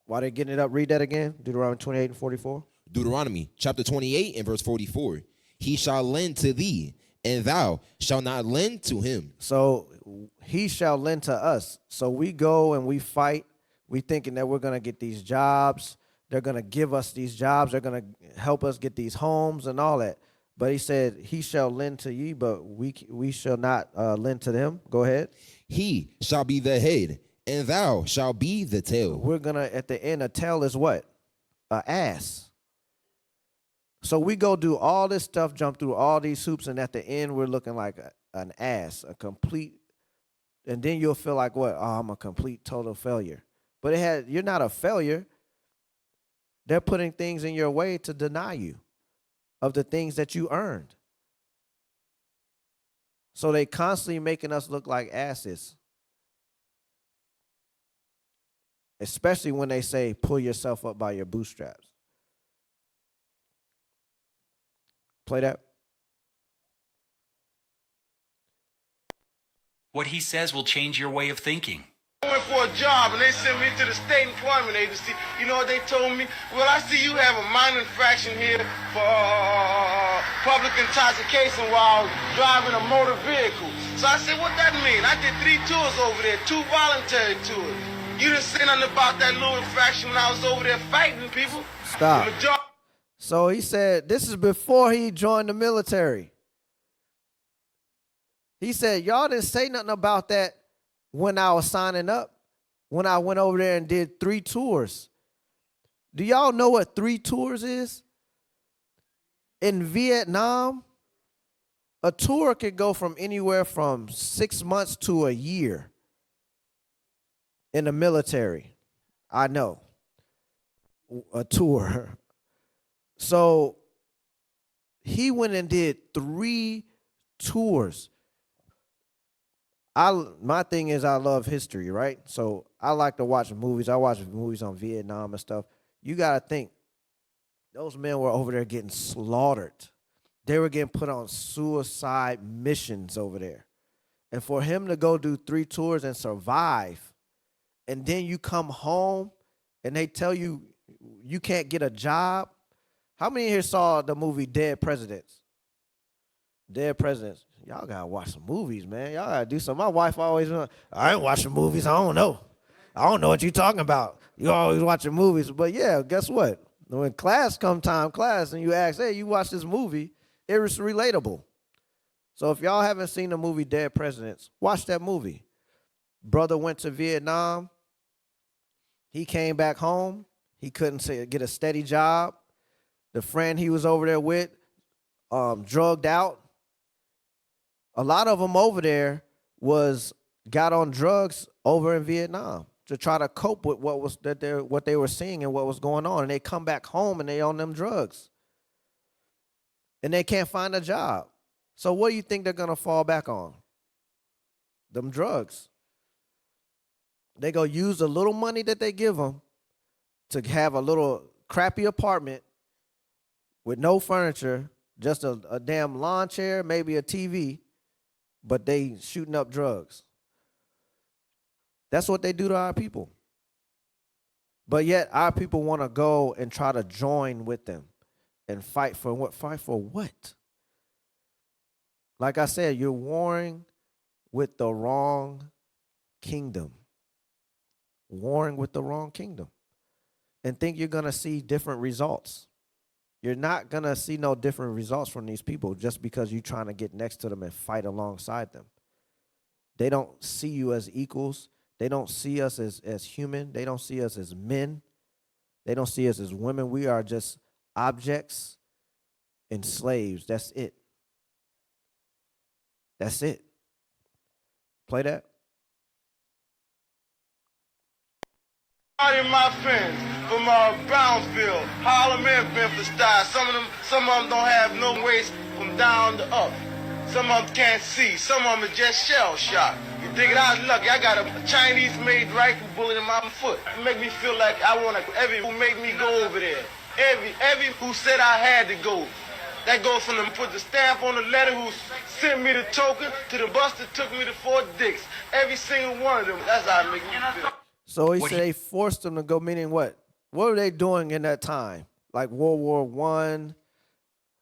While they're getting it up, read that again, Deuteronomy 28 and 44. Deuteronomy chapter 28 and verse 44. He shall lend to thee, and thou shalt not lend to him. So he shall lend to us. So we go and we fight. We thinking that we're going to get these jobs. They're going to give us these jobs. They're going to help us get these homes and all that. But he said, he shall lend to ye, but we shall not lend to them. Go ahead. He shall be the head, and thou shalt be the tail. We're going to, at the end, a tail is what? An ass. So we go do all this stuff, jump through all these hoops, and at the end, we're looking like an ass, a complete, and then you'll feel like, what? Oh, I'm a complete, total failure. But you're not a failure. They're putting things in your way to deny you of the things that you earned. So they constantly making us look like asses. Especially when they say, pull yourself up by your bootstraps. Play that. What he says will change your way of thinking. I went for a job and they sent me to the state employment agency. You know what they told me? Well, I see you have a minor infraction here for public intoxication while driving a motor vehicle. So I said, what that mean? I did 3 tours over there, 2 voluntary tours. You didn't say nothing about that little infraction when I was over there fighting people. Stop. So he said, this is before he joined the military. He said, y'all didn't say nothing about that when I was signing up, when I went over there and did 3 tours. Do y'all know what 3 tours is? In Vietnam, a tour could go from anywhere from 6 months to a year in the military. I know. A tour. So he went and did 3 tours. My thing is I love history, right? So I like to watch movies. I watch movies on Vietnam and stuff. You got to think, those men were over there getting slaughtered. They were getting put on suicide missions over there. And for him to go do 3 tours and survive, and then you come home and they tell you you can't get a job. How many here saw the movie Dead Presidents? Dead Presidents. Y'all got to watch some movies, man. Y'all got to do something. My wife always, I ain't watching movies. I don't know. I don't know what you're talking about. You always watching movies. But, yeah, guess what? When class, and you ask, hey, you watch this movie, it's relatable. So if y'all haven't seen the movie Dead Presidents, watch that movie. Brother went to Vietnam. He came back home. He couldn't get a steady job. The friend he was over there with, drugged out. A lot of them over there got on drugs over in Vietnam to try to cope with what they were seeing and what was going on. And they come back home and they on them drugs. And they can't find a job. So what do you think they're going to fall back on? Them drugs. They go use the little money that they give them to have a little crappy apartment with no furniture, just a damn lawn chair, maybe a TV, but they shooting up drugs. That's what they do to our people. But yet our people want to go and try to join with them and fight for what? Fight for what? Like I said, you're warring with the wrong kingdom. Warring with the wrong kingdom. And think you're going to see different results. You're not going to see no different results from these people just because you're trying to get next to them and fight alongside them. They don't see you as equals. They don't see us as human. They don't see us as men. They don't see us as women. We are just objects and slaves. That's it. That's it. Play that. My friends from Brownsville, Harlem, and Memphis style. Some of them don't have no waist from down to up. Some of them can't see. Some of them are just shell shocked. You dig it out? Lucky, I got a Chinese-made rifle bullet in my foot. It make me feel like I want to. Every who made me go over there. Every who said I had to go. That goes from them put the stamp on the letter who sent me the token to the bus that took me to Fort Dix. Every single one of them. That's how it make me feel. So he said they forced them to go, meaning what? What were they doing in that time? Like World War I,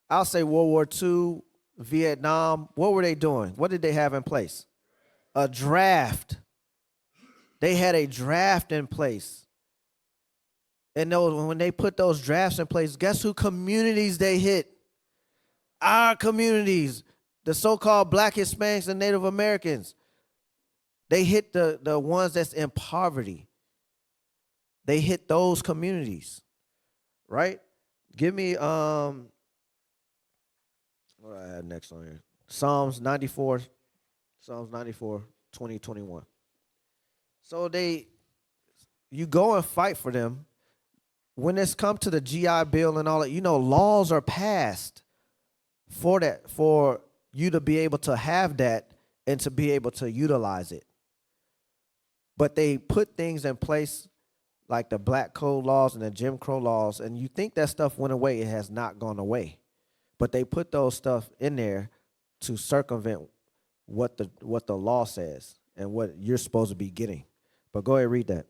I'll say World War II, Vietnam. What were they doing? What did they have in place? A draft. They had a draft in place. And when they put those drafts in place, guess who communities they hit? Our communities, the so-called Black, Hispanics, and Native Americans. They hit the ones that's in poverty. They hit those communities, right? Give me, what do I have next on here? Psalms 94, 20, 21. So you go and fight for them. When it's come to the GI Bill and all that, laws are passed for that, for you to be able to have that and to be able to utilize it. But they put things in place like the Black Code laws and the Jim Crow laws, and you think that stuff went away. It has not gone away. But they put those stuff in there to circumvent what the law says and what you're supposed to be getting. But go ahead and read that.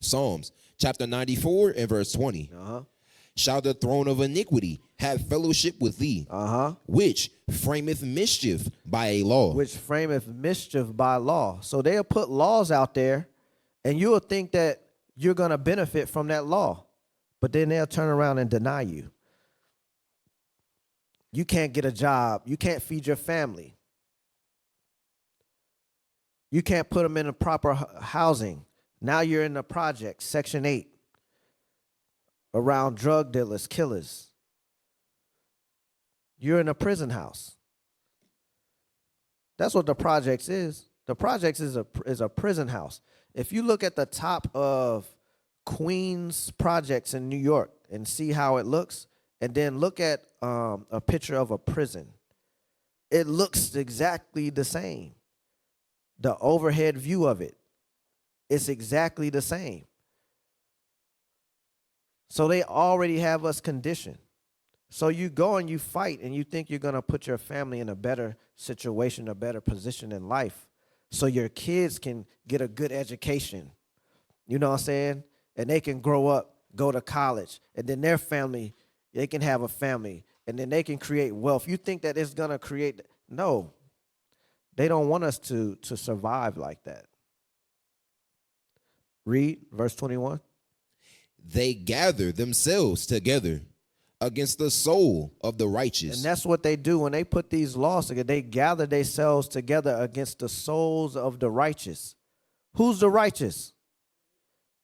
Psalms chapter 94 and verse 20. Shall the throne of iniquity have fellowship with thee, which frameth mischief by a law? Which frameth mischief by law. So they'll put laws out there, and you'll think that you're going to benefit from that law. But then they'll turn around and deny you. You can't get a job. You can't feed your family. You can't put them in a proper housing. Now you're in the project, Section 8, around drug dealers, killers. You're in a prison house. That's what the projects is. The projects is a prison house. If you look at the top of Queens projects in New York and see how it looks, and then look at a picture of a prison, it looks exactly the same. The overhead view of it, it's exactly the same. So they already have us conditioned. So you go and you fight and you think you're going to put your family in a better situation, a better position in life, so your kids can get a good education. You know what I'm saying? And they can grow up, go to college, and then their family, they can have a family, and then they can create wealth. You think that it's going to create, no. They don't want us to survive like that. Read verse 21. They gather themselves together against the soul of the righteous. And that's what they do when they put these laws together. They gather themselves together against the souls of the righteous. Who's the righteous?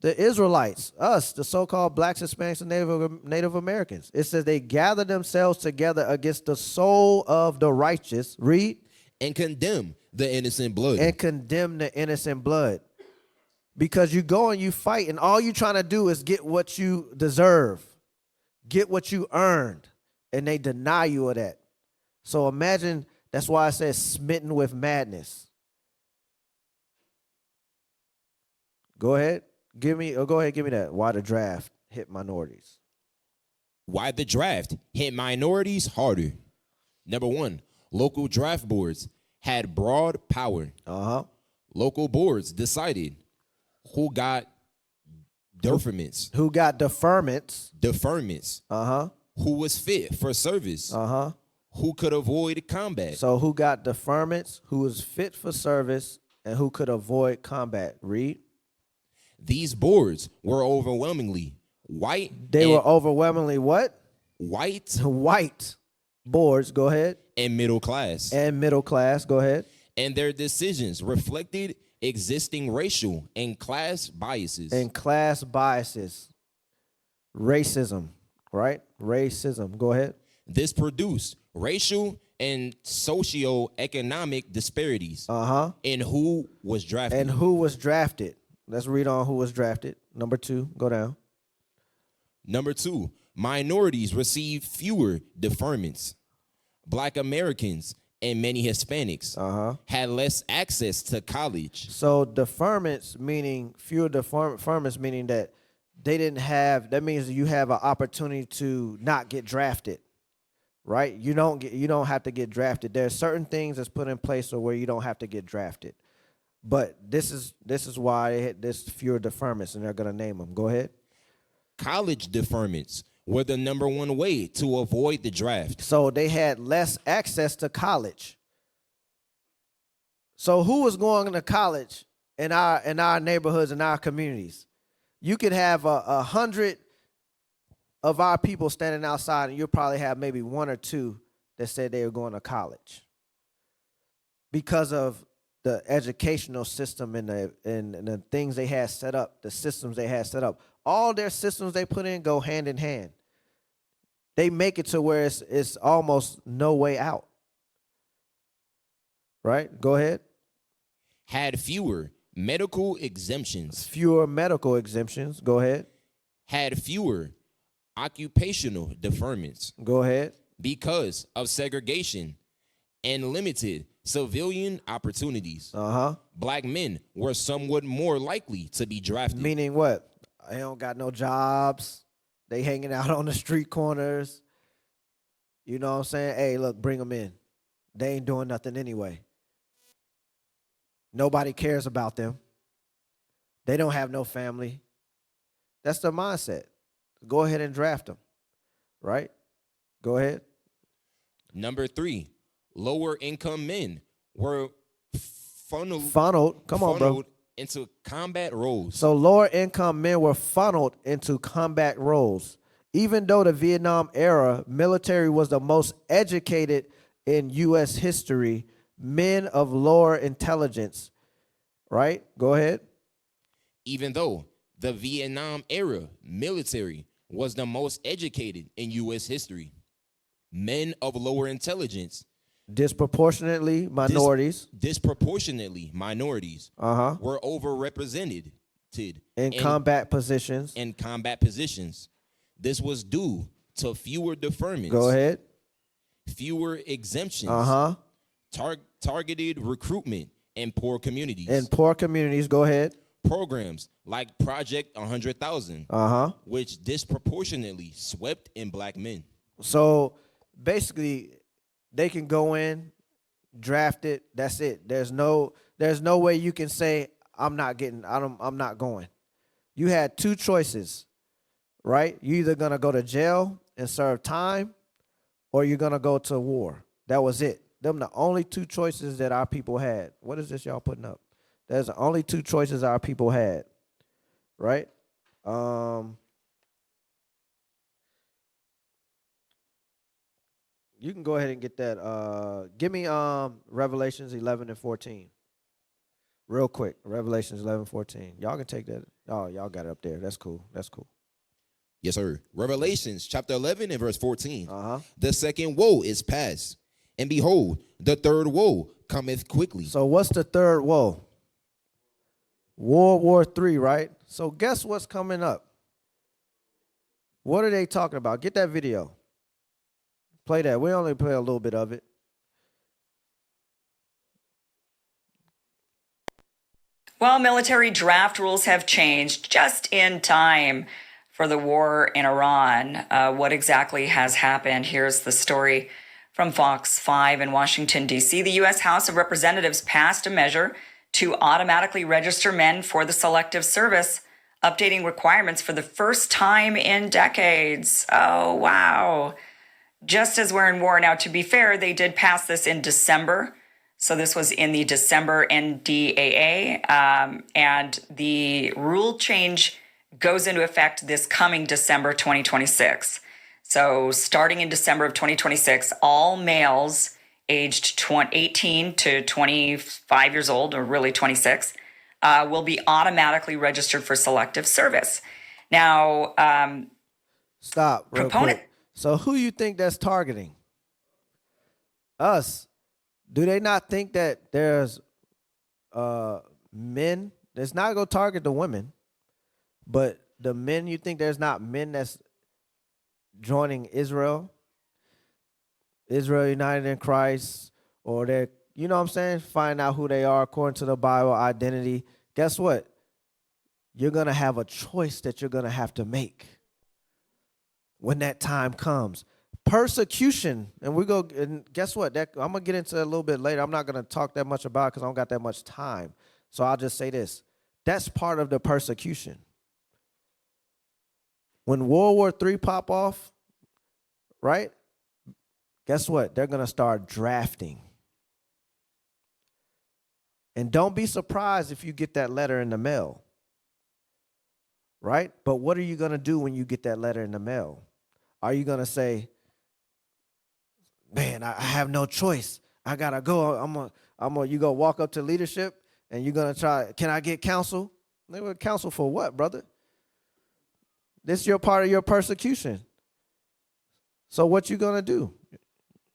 The Israelites, us, the so-called Blacks, Hispanics, and Native Americans. It says they gather themselves together against the soul of the righteous. Read. And condemn the innocent blood. And condemn the innocent blood. Because you go and you fight, and all you're trying to do is get what you deserve. Get what you earned. And they deny you of that. So imagine, that's why I said smitten with madness. Go ahead. Give me that. Why the draft hit minorities. Why the draft hit minorities harder. Number one, local draft boards had broad power. Local boards decided who got deferments. Who got deferments. Deferments. Who was fit for service. Who could avoid combat. So who got deferments, who was fit for service, and who could avoid combat. Read. These boards were overwhelmingly white. They were overwhelmingly what? White. White boards. Go ahead. And middle class. And middle class. Go ahead. And their decisions reflected existing racial and class biases. And class biases. Racism, right? Racism. Go ahead. This produced racial and socioeconomic disparities in who was drafted. And who was drafted. Let's read on who was drafted. Number 2, go down. Number 2, minorities received fewer deferments. Black Americans and many Hispanics had less access to college. So deferments meaning fewer deferments meaning that they didn't have. That means you have an opportunity to not get drafted, right? You don't have to get drafted. There are certain things that's put in place so where you don't have to get drafted. But this is why there's fewer deferments, and they're gonna name them. Go ahead. College deferments were the number one way to avoid the draft. So they had less access to college. So who was going to college in our neighborhoods, in our communities? You could have 100 of our people standing outside, and you'll probably have maybe one or two that said they were going to college because of the educational system and the things they had set up, the systems they had set up. All their systems they put in go hand in hand. They make it to where it's almost no way out. Right? Go ahead. Had fewer medical exemptions. Fewer medical exemptions. Go ahead. Had fewer occupational deferments. Go ahead. Because of segregation and limited civilian opportunities. Black men were somewhat more likely to be drafted. Meaning what? They don't got no jobs. They hanging out on the street corners. You know what I'm saying? Hey, look, bring them in. They ain't doing nothing anyway. Nobody cares about them. They don't have no family. That's their mindset. Go ahead and draft them. Right? Go ahead. Number 3, lower income men were funneled. Come on, bro. Into combat roles. So lower income men were funneled into combat roles. Even though the Vietnam era military was the most educated in U.S. history, men of lower intelligence, right? Go ahead. Even though the Vietnam era military was the most educated in U.S. history, men of lower intelligence, disproportionately minorities, were overrepresented in combat positions. This was due to fewer deferments. Go ahead. Fewer exemptions. Targeted recruitment in poor communities. Go ahead. Programs like Project 100,000, which disproportionately swept in black men. So basically, they can go in, draft it. That's it. There's no way you can say I'm not going. You had two choices, right? You're either gonna go to jail and serve time, or you're gonna go to war. That was it. Them the only two choices that our people had. What is this y'all putting up? There's the only two choices our people had, right? You can go ahead and get that. Give me Revelations 11 and 14. Real quick. Revelations 11, 14. Y'all can take that. Oh, y'all got it up there. That's cool. That's cool. Yes, sir. Revelations chapter 11 and verse 14. The second woe is past, and behold, the third woe cometh quickly. So what's the third woe? World War III, right? So guess what's coming up? What are they talking about? Get that video. Play that. We only play a little bit of it. Well, military draft rules have changed just in time for the war in Iran. What exactly has happened? Here's the story from Fox 5 in Washington, D.C. The U.S. House of Representatives passed a measure to automatically register men for the Selective Service, updating requirements for the first time in decades. Oh, wow. Just as we're in war now, to be fair, they did pass this in December. So this was in the December NDAA. And the rule change goes into effect this coming December 2026. So starting in December of 2026, all males aged 18 to 25 years old, or really 26, will be automatically registered for Selective Service. Now, stop real quick. So who you think that's targeting? Us. Do they not think that there's men? It's not going to target the women, but the men, you think there's not men that's joining Israel United in Christ, or they're, you know what I'm saying, find out who they are according to the Bible, identity, guess what? You're going to have a choice that you're going to have to make when that time comes. Persecution, and guess what? I'm going to get into it a little bit later. I'm not going to talk that much about it because I don't got that much time. So I'll just say this. That's part of the persecution. When World War III pop off, right? Guess what? They're going to start drafting. And don't be surprised if you get that letter in the mail. Right? But what are you going to do when you get that letter in the mail? Are you going to say, man, I have no choice. I got to go. You go walk up to leadership and you're going to try, can I get counsel? They would counsel for what, brother? This is your part of your persecution. So what you going to do?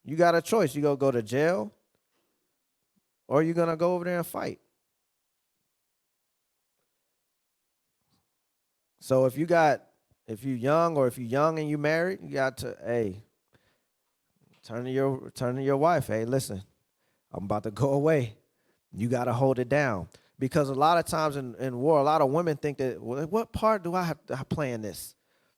You got a choice. You go to jail or you're going to go over there and fight. So if you're young and you married, you got to, turn to your wife. Hey, listen, I'm about to go away. You got to hold it down. Because a lot of times in war, a lot of women think that, well, what part do I have to play in this?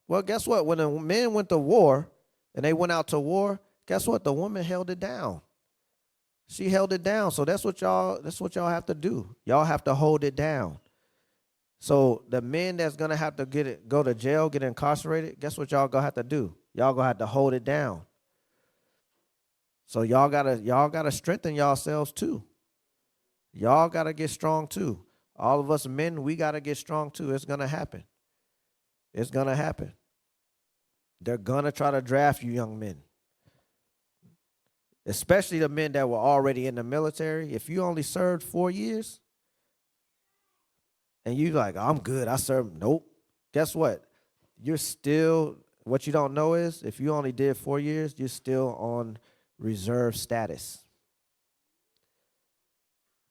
Well, guess what? When the men went to war and they went out to war, guess what? The woman held it down. She held it down. So that's what y'all have to do. Y'all have to hold it down. So the men that's gonna have to go to jail, get incarcerated, guess what y'all gonna have to do? Y'all gonna have to hold it down. So y'all gotta strengthen yourselves too. Y'all gotta get strong too. All of us men, we gotta get strong too. It's gonna happen. It's gonna happen. They're gonna try to draft you young men. Especially the men that were already in the military. If you only served 4 years, and you like, I'm good, I served. Nope. Guess what? What you don't know is, if you only did 4 years, you're still on reserve status.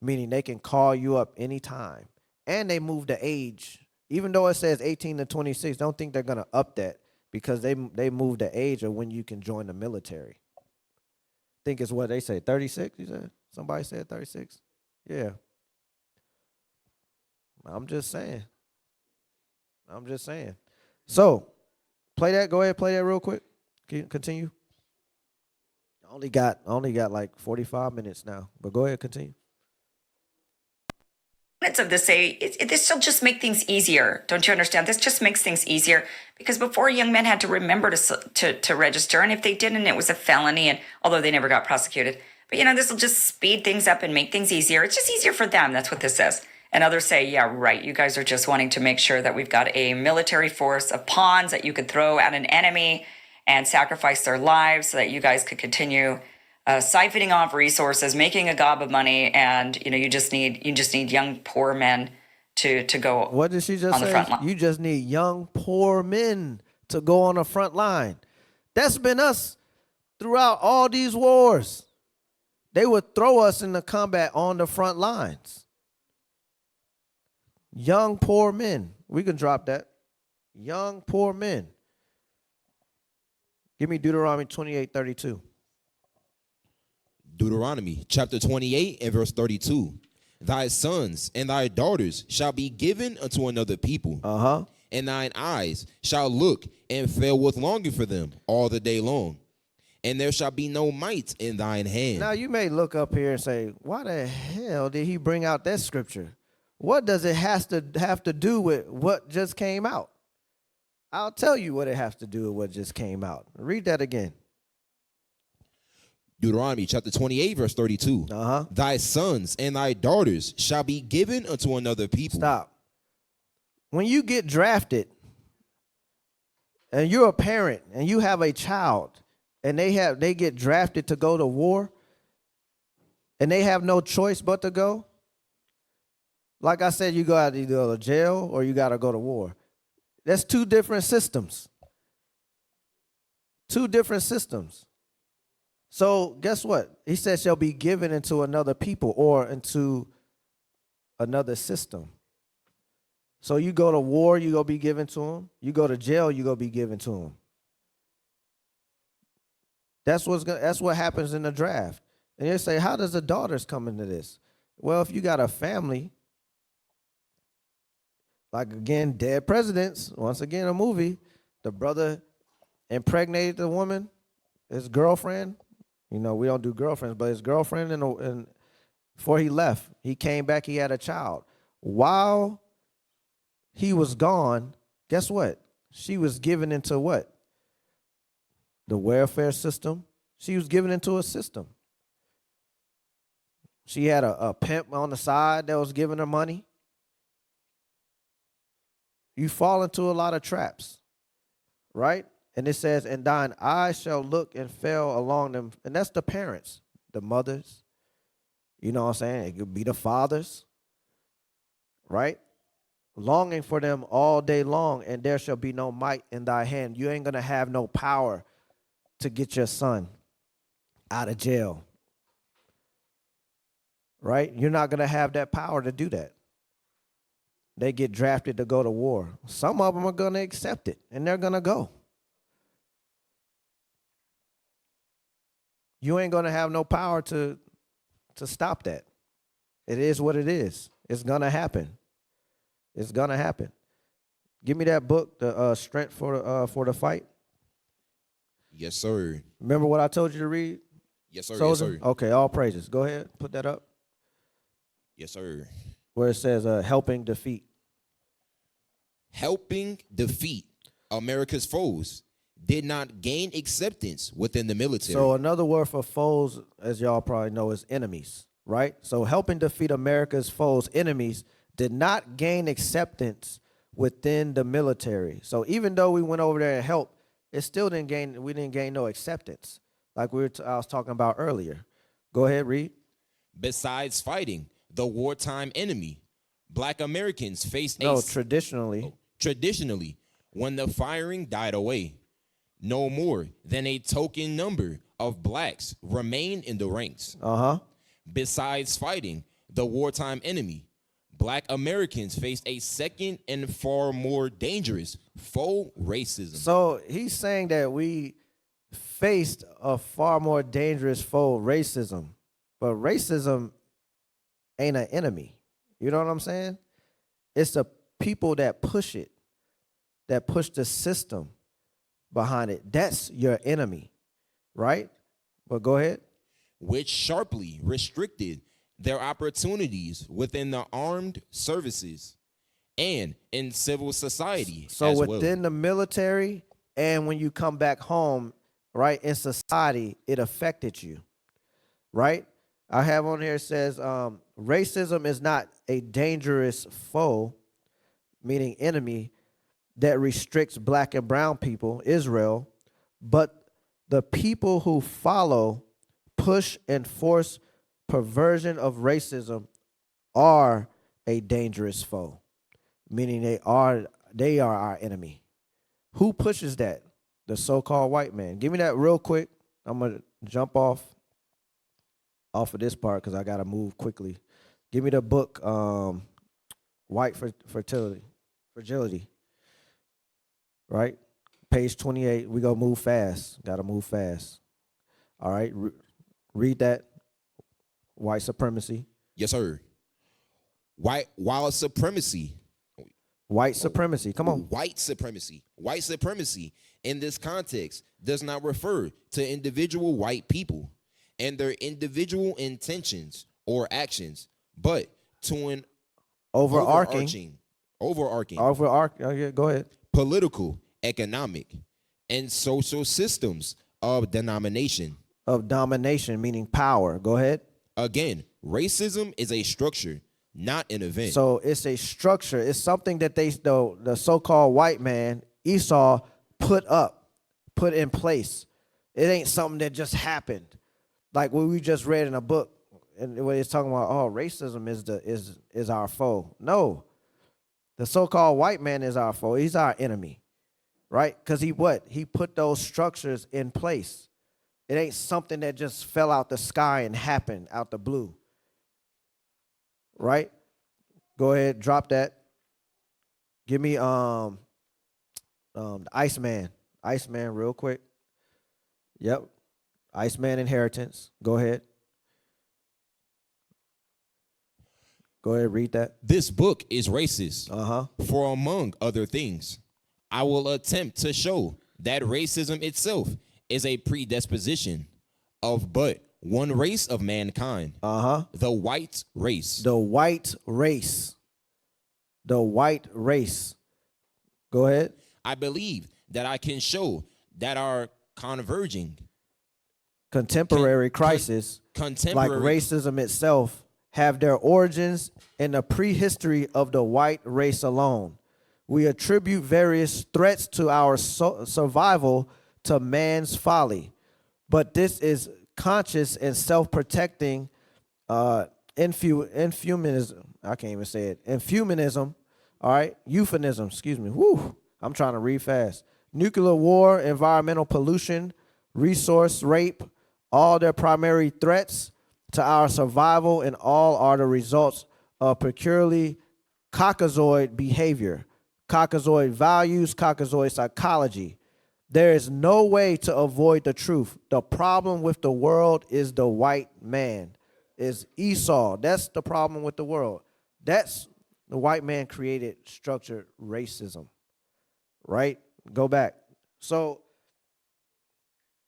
Meaning they can call you up anytime. And they move the age. Even though it says 18 to 26, don't think they're going to up that because they move the age of when you can join the military. I think it's what they say, 36, you said? Somebody said 36? Yeah. I'm just saying. So, play that. Go ahead, play that real quick. Continue. I only got like 45 minutes now, but go ahead, continue. Of this this will just make things easier. Don't you understand? This just makes things easier because before young men had to remember to register, and if they didn't, it was a felony. And although they never got prosecuted, but this will just speed things up and make things easier. It's just easier for them. That's what this says. And others say, yeah, right. You guys are just wanting to make sure that we've got a military force of pawns that you could throw at an enemy and sacrifice their lives so that you guys could continue siphoning off resources, making a gob of money, and you just need young poor men to go. What did she just say? The front line. You just need young poor men to go on the front line. That's been us throughout all these wars. They would throw us into combat on the front lines. Young poor men. We can drop that. Young poor men. Give me Deuteronomy 28:32. Deuteronomy chapter 28 and verse 32. Thy sons and thy daughters shall be given unto another people. And thine eyes shall look and fail with longing for them all the day long. And there shall be no might in thine hand. Now you may look up here and say, why the hell did he bring out that scripture? What does it have to do with what just came out? I'll tell you what it has to do with what just came out. Read that again. Deuteronomy chapter 28, verse 32. Thy sons and thy daughters shall be given unto another people. Stop. When you get drafted and you're a parent and you have a child and they get drafted to go to war and they have no choice but to go, like I said, you got to either go to jail or you got to go to war. That's two different systems. Two different systems. So guess what? He said shall be given into another people or into another system. So you go to war, you go be given to them. You go to jail, you go be given to them. That's what happens in the draft. And you say, how does the daughters come into this? Well, if you got a family, like again, Dead Presidents, once again a movie, the brother impregnated the woman, his girlfriend. You know, we don't do girlfriends, but his girlfriend, and before he left, he came back, he had a child. While he was gone, guess what? She was given into what? The welfare system. She was given into a system. She had a pimp on the side that was giving her money. You fall into a lot of traps, right? And it says, and thine eyes shall look and fail along them. And that's the parents, the mothers. You know what I'm saying? It could be the fathers, right? Longing for them all day long, and there shall be no might in thy hand. You ain't going to have no power to get your son out of jail, right? You're not going to have that power to do that. They get drafted to go to war. Some of them are going to accept it, and they're going to go. You ain't going to have no power to stop that. It is what it is. It's going to happen. It's going to happen. Give me that book, the Strength for the Fight. Yes, sir. Remember what I told you to read? Yes, sir. Soldier? Yes, sir. Okay, all praises. Go ahead, put that up. Yes, sir. Where it says helping defeat. Helping defeat America's foes did not gain acceptance within the military. So another word for foes, as y'all probably know, is enemies, right? So helping defeat America's foes, enemies, did not gain acceptance within the military. So even though we went over there and helped, it still didn't gain, we didn't gain no acceptance, like I was talking about earlier. Go ahead, read. Besides fighting the wartime enemy, Black Americans faced traditionally, when the firing died away, no more than a token number of blacks remained in the ranks. Besides fighting the wartime enemy, Black Americans faced a second and far more dangerous foe, racism. So he's saying that we faced a far more dangerous foe, racism. But racism ain't an enemy. You know what I'm saying? It's the people that push it, that push the system behind it. That's your enemy, right? But go ahead. Which sharply restricted their opportunities within the armed services and in civil society. So within the military and when you come back home, right, in society, it affected you, right? I have on here, it says racism is not a dangerous foe, meaning enemy, that restricts black and brown people, Israel, but the people who follow, push, and force perversion of racism are a dangerous foe, meaning they are our enemy. Who pushes that? The so-called white man. Give me that real quick. I'm going to jump off of this part because I got to move quickly. Give me the book, White Fragility, right? Page 28. We go move fast. Got to move fast. All right. Read that. White supremacy. Yes, sir. White supremacy. White supremacy. Come on. White supremacy. White supremacy in this context does not refer to individual white people and their individual intentions or actions, but to an overarching. Yeah, go ahead. Political, economic, and social systems of denomination. Of domination, meaning power. Go ahead. Again, racism is a structure, not an event. So it's a structure. It's something that the so-called white man, Esau, put in place. It ain't something that just happened. Like what we just read in a book, and when it's talking about, oh, racism is our foe. No. The so-called white man is our foe. He's our enemy. Right? Because he put those structures in place. It ain't something that just fell out the sky and happened out the blue. Right? Go ahead, drop that. Give me the Iceman. Iceman real quick. Yep. Iceman inheritance. Go ahead. Go ahead, read that. This book is racist. Uh-huh. For among other things, I will attempt to show that racism itself is a predisposition of but one race of mankind. Uh-huh. The white race. The white race. The white race. Go ahead. I believe that I can show that our converging Contemporary crisis, contemporary like racism itself, have their origins in the prehistory of the white race alone. We attribute various threats to our survival to man's folly, but this is conscious and self-protecting infumanism. I can't even say it. Infumanism, all right? Euphemism, excuse me. Woo, I'm trying to read fast. Nuclear war, environmental pollution, resource rape, all their primary threats to our survival, and all are the results of peculiarly Caucasoid behavior, Caucasoid values, Caucasoid psychology. There is no way to avoid the truth. The problem with the world is the white man, is Esau. That's the problem with the world. That's the white man created structured racism, right? Go back. So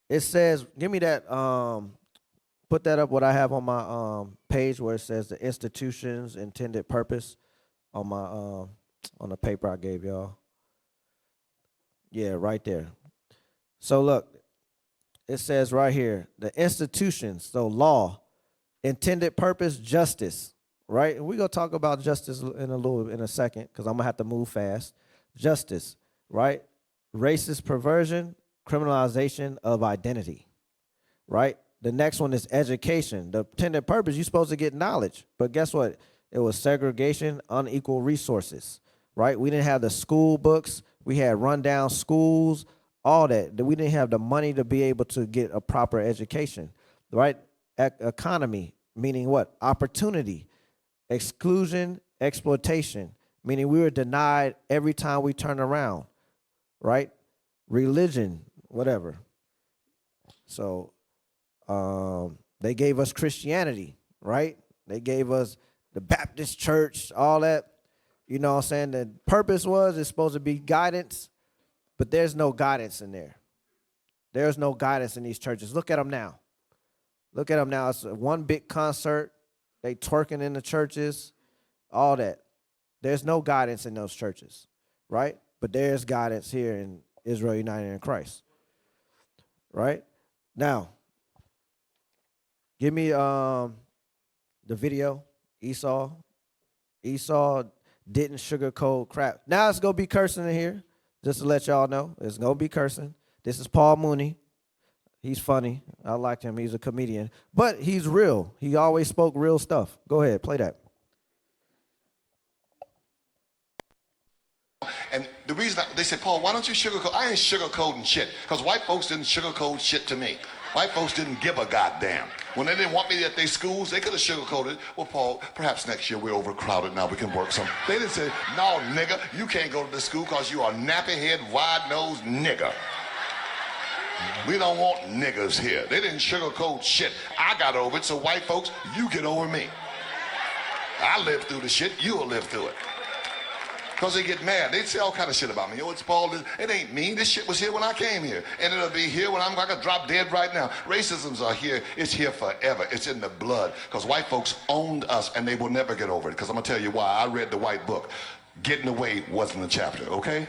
it says, give me that, put that up, what I have on my page where it says the institution's intended purpose on my on the paper I gave y'all. Yeah, right there. So look, it says right here, the institutions, so law, intended purpose, justice, right? And we're gonna talk about justice in a second, because I'm gonna have to move fast. Justice, right? Racist perversion, criminalization of identity, right? The next one is education. The intended purpose, you're supposed to get knowledge, but guess what? It was segregation, unequal resources, right? We didn't have the school books. We had rundown schools, all that. We didn't have the money to be able to get a proper education, right? Economy, meaning what? Opportunity. Exclusion, exploitation, meaning we were denied every time we turn around, right? Religion, whatever. So they gave us Christianity, right? They gave us the Baptist church, all that. You know what I'm saying? The purpose was it's supposed to be guidance, but there's no guidance in there. There's no guidance in these churches. Look at them now. Look at them now. It's one big concert. They twerking in the churches, all that. There's no guidance in those churches, right? But there's guidance here in Israel United in Christ, right? Now, give me the video. Esau didn't sugarcoat crap. Now it's going to be cursing in here, just to let y'all know. It's going to be cursing. This is Paul Mooney. He's funny. I like him. He's a comedian. But he's real. He always spoke real stuff. Go ahead, play that. And the reason they said, Paul, why don't you sugarcoat? I ain't sugarcoating shit, because white folks didn't sugarcoat shit to me. White folks didn't give a goddamn. When they didn't want me at their schools, they could have sugarcoated. Well, Paul, perhaps next year we're overcrowded. Now we can work some. They didn't say, no, nigga, you can't go to the school because you are nappy-head, wide-nosed nigga. We don't want niggers here. They didn't sugarcoat shit. I got over it, so white folks, you get over me. I lived through the shit, you'll live through it. Because they get mad. They say all kind of shit about me. Oh, it's Paul. It ain't me. This shit was here when I came here. And it'll be here when I'm going to drop dead right now. Racism's are here. It's here forever. It's in the blood. Because white folks owned us, and they will never get over it. Because I'm going to tell you why. I read the white book. Getting away wasn't a chapter, okay?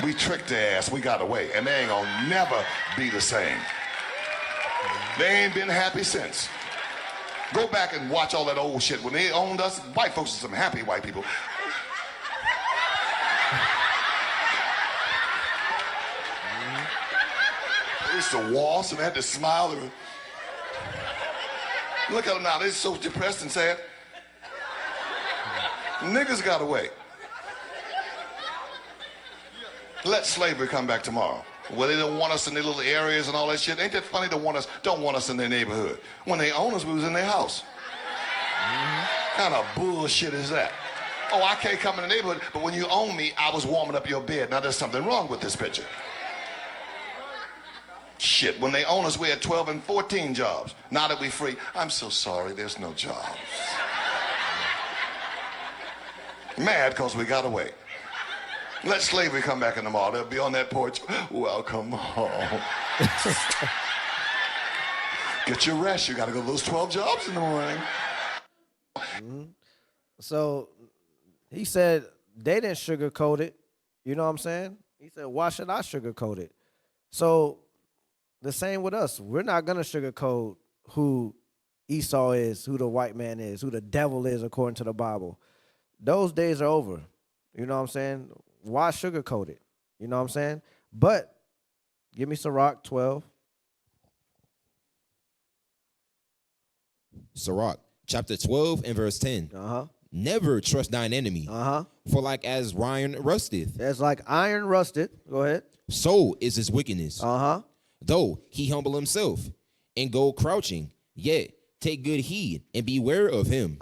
We tricked their ass. We got away. And they ain't going to never be the same. They ain't been happy since. Go back and watch all that old shit. When they owned us, white folks are some happy white people. They used to waltz and they had to smile. Look at them now. They're so depressed and sad. Niggas got away. Let slavery come back tomorrow. Well, they don't want us in their little areas and all that shit. Ain't that funny? Don't want us in their neighborhood. When they own us, we was in their house. Kind of bullshit is that? Oh, I can't come in the neighborhood, but when you own me, I was warming up your bed. Now there's something wrong with this picture. Shit, when they own us, we had 12 and 14 jobs. Now that we free, I'm so sorry, there's no jobs. Mad because we got away. Let slavery come back in the mall. They'll be on that porch. Welcome home. Get your rest. You got to go to those 12 jobs in the morning. So he said they didn't sugarcoat it. You know what I'm saying? He said, why should I sugarcoat it? So the same with us. We're not going to sugarcoat who Esau is, who the white man is, who the devil is according to the Bible. Those days are over. You know what I'm saying? Why sugarcoat it? You know what I'm saying? But give me Sirach 12. Sirach, chapter 12 and verse 10. Never trust thine enemy, for like as iron rusteth. It's like iron rusted. Go ahead. So is his wickedness. Though he humble himself and go crouching, yet take good heed and beware of him.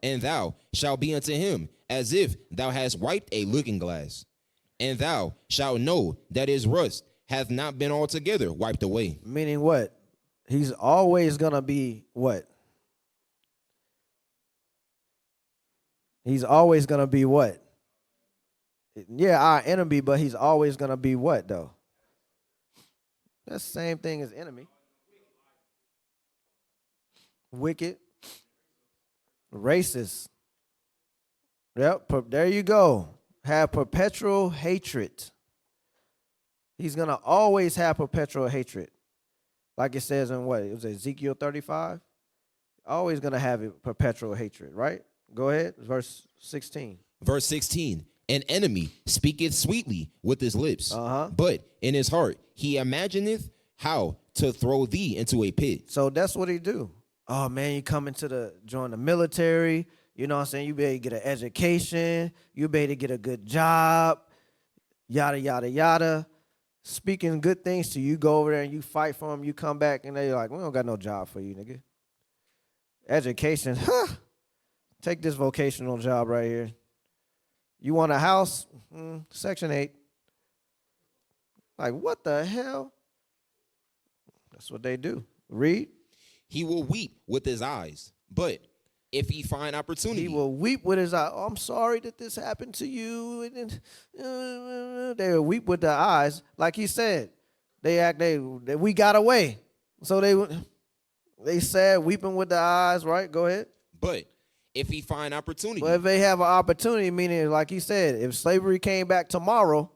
And thou shalt be unto him as if thou hast wiped a looking glass. And thou shalt know that his rust hath not been altogether wiped away. Meaning what? He's always going to be what? He's always going to be what? Yeah, our enemy, but he's always going to be what, though? That's the same thing as enemy. Wicked. Racist. Yep, there you go. Have perpetual hatred. He's going to always have perpetual hatred. Like it says in what? It was Ezekiel 35. Always going to have perpetual hatred, right? Go ahead, verse 16. Verse 16, an enemy speaketh sweetly with his lips, but in his heart he imagineth how to throw thee into a pit. So that's what he do. Oh, man, you come join the military, you know what I'm saying? You better get an education, you better get a good job, yada, yada, yada. Speaking good things to you, go over there and you fight for them, you come back, and they're like, we don't got no job for you, nigga. Education, take this vocational job right here. You want a house? Section 8. Like, what the hell? That's what they do. Read. He will weep with his eyes, but if he find opportunity. He will weep with his eyes. Oh, I'm sorry that this happened to you. And they will weep with their eyes. Like he said, we got away. So they sad, weeping with their eyes, right? Go ahead. But if he find opportunity. Well, if they have an opportunity, meaning, like he said, if slavery came back tomorrow,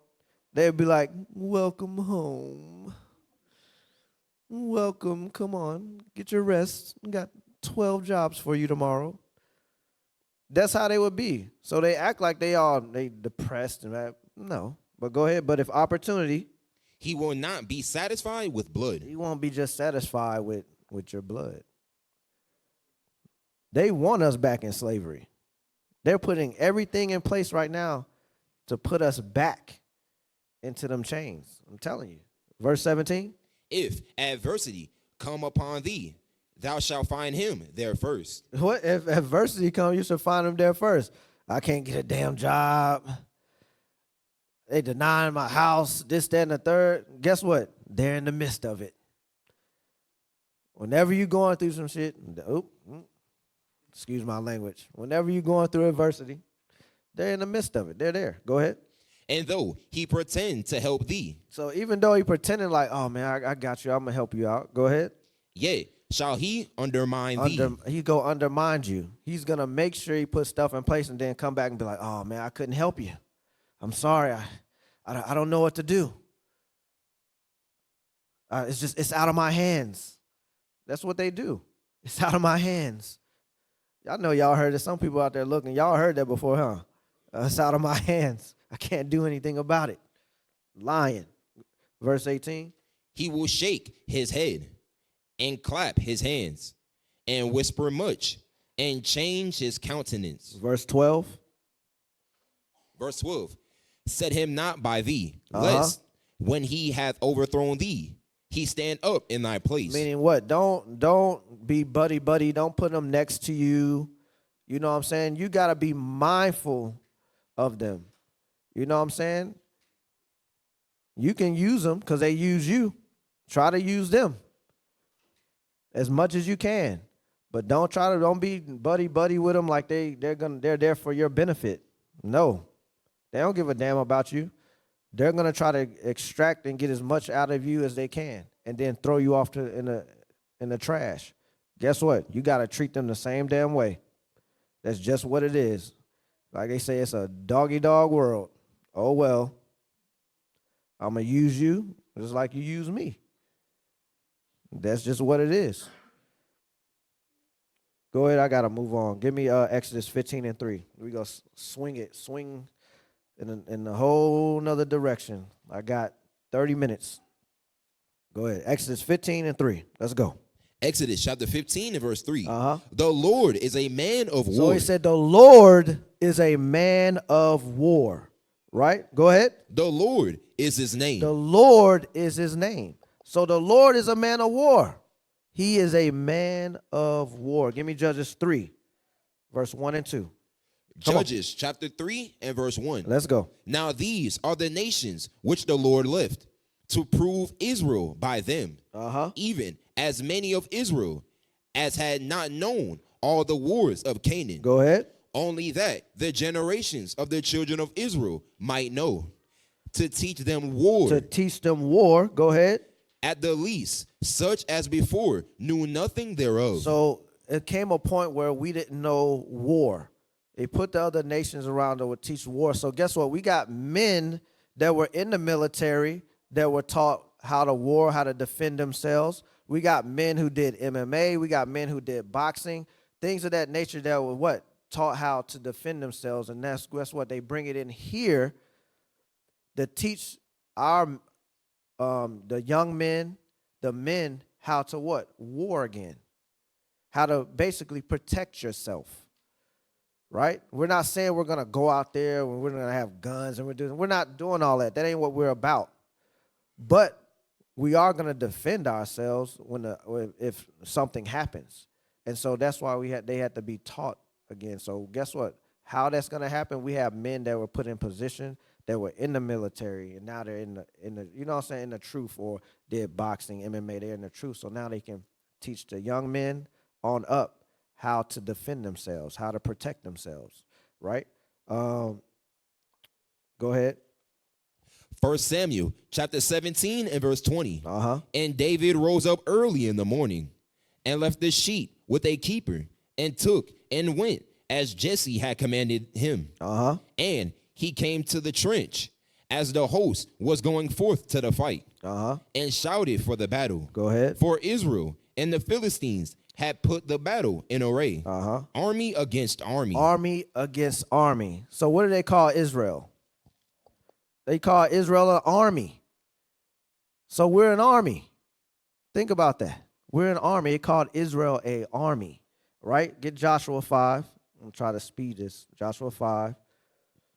they'd be like, welcome home. Welcome, come on, get your rest. We got 12 jobs for you tomorrow. That's how they would be. So they act like they depressed and that. No, but go ahead. But if opportunity. He will not be satisfied with blood. He won't be just satisfied with your blood. They want us back in slavery. They're putting everything in place right now to put us back into them chains. I'm telling you. Verse 17. If adversity come upon thee, thou shalt find him there first. What? If adversity comes, you should find him there first. I can't get a damn job. They denying my house, this, that, and the third. Guess what? They're in the midst of it. Whenever you're going through some shit, excuse my language. Whenever you're going through adversity, they're in the midst of it. They're there. Go ahead. And though he pretend to help thee. So even though he pretending like, oh, man, I got you. I'm going to help you out. Go ahead. Yea, shall he undermine thee. He go undermine you. He's going to make sure he puts stuff in place and then come back and be like, oh, man, I couldn't help you. I'm sorry. I don't know what to do. It's out of my hands. That's what they do. It's out of my hands. Y'all know y'all heard it. Some people out there looking. Y'all heard that before, huh? It's out of my hands. I can't do anything about it. Lying. Verse 18. He will shake his head and clap his hands and whisper much and change his countenance. Verse 12. Verse 12. Set him not by thee, lest when he hath overthrown thee, he stand up in thy place. Meaning what? Don't be buddy. Don't put them next to you. You know what I'm saying? You got to be mindful of them. You know what I'm saying? You can use them because they use you. Try to use them as much as you can. But don't be buddy with them like they're there for your benefit. No, they don't give a damn about you. They're going to try to extract and get as much out of you as they can and then throw you off in the trash. Guess what? You got to treat them the same damn way. That's just what it is. Like they say, it's a dog-eat-dog world. Oh, well, I'm going to use you just like you use me. That's just what it is. Go ahead, I got to move on. Give me Exodus 15:3. We go swing in a whole nother direction. I got 30 minutes. Go ahead. Exodus 15:3. Let's go. Exodus chapter 15 and verse 3. Uh-huh. The Lord is a man of war. So he said the Lord is a man of war. Right? Go ahead. The Lord is his name. The Lord is his name. So the Lord is a man of war. He is a man of war. Give me Judges 3, verse 1 and 2. Judges chapter 3 and verse 1. Let's go. Now these are the nations which the Lord left to prove Israel by them, even as many of Israel as had not known all the wars of Canaan. Go ahead. Only that the generations of the children of Israel might know, to teach them war. To teach them war. Go ahead. At the least, such as before knew nothing thereof. So it came a point where we didn't know war. They put the other nations around that would teach war. So guess what? We got men that were in the military that were taught how to war, how to defend themselves. We got men who did MMA. We got men who did boxing, things of that nature that were what? Taught how to defend themselves. And that's what they bring it in here to teach our the young men, the men, how to what? War again. How to basically protect yourself. Right? We're not saying we're going to go out there and we're going to have guns and we're not doing all that. That ain't what we're about. But we are going to defend ourselves if something happens. And so that's why they had to be taught again. So guess what? How that's going to happen? We have men that were put in position that were in the military, and now they're in the you know what I'm saying, in the truth, or did boxing, MMA, they're in the truth. So now they can teach the young men on up how to defend themselves, how to protect themselves, right? Go ahead. 1 Samuel chapter 17 and verse 20. Uh-huh. And David rose up early in the morning and left the sheep with a keeper and took and went as Jesse had commanded him. Uh-huh. And he came to the trench as the host was going forth to the fight, and shouted for the battle. Go ahead. For Israel and the Philistines had put the battle in array, Uh-huh. army against army. Army against army. So what do they call Israel? They call Israel an army. So we're an army. Think about that. We're an army. They called Israel a army, right? Get Joshua 5. I'm going to try to speed this. Joshua 5.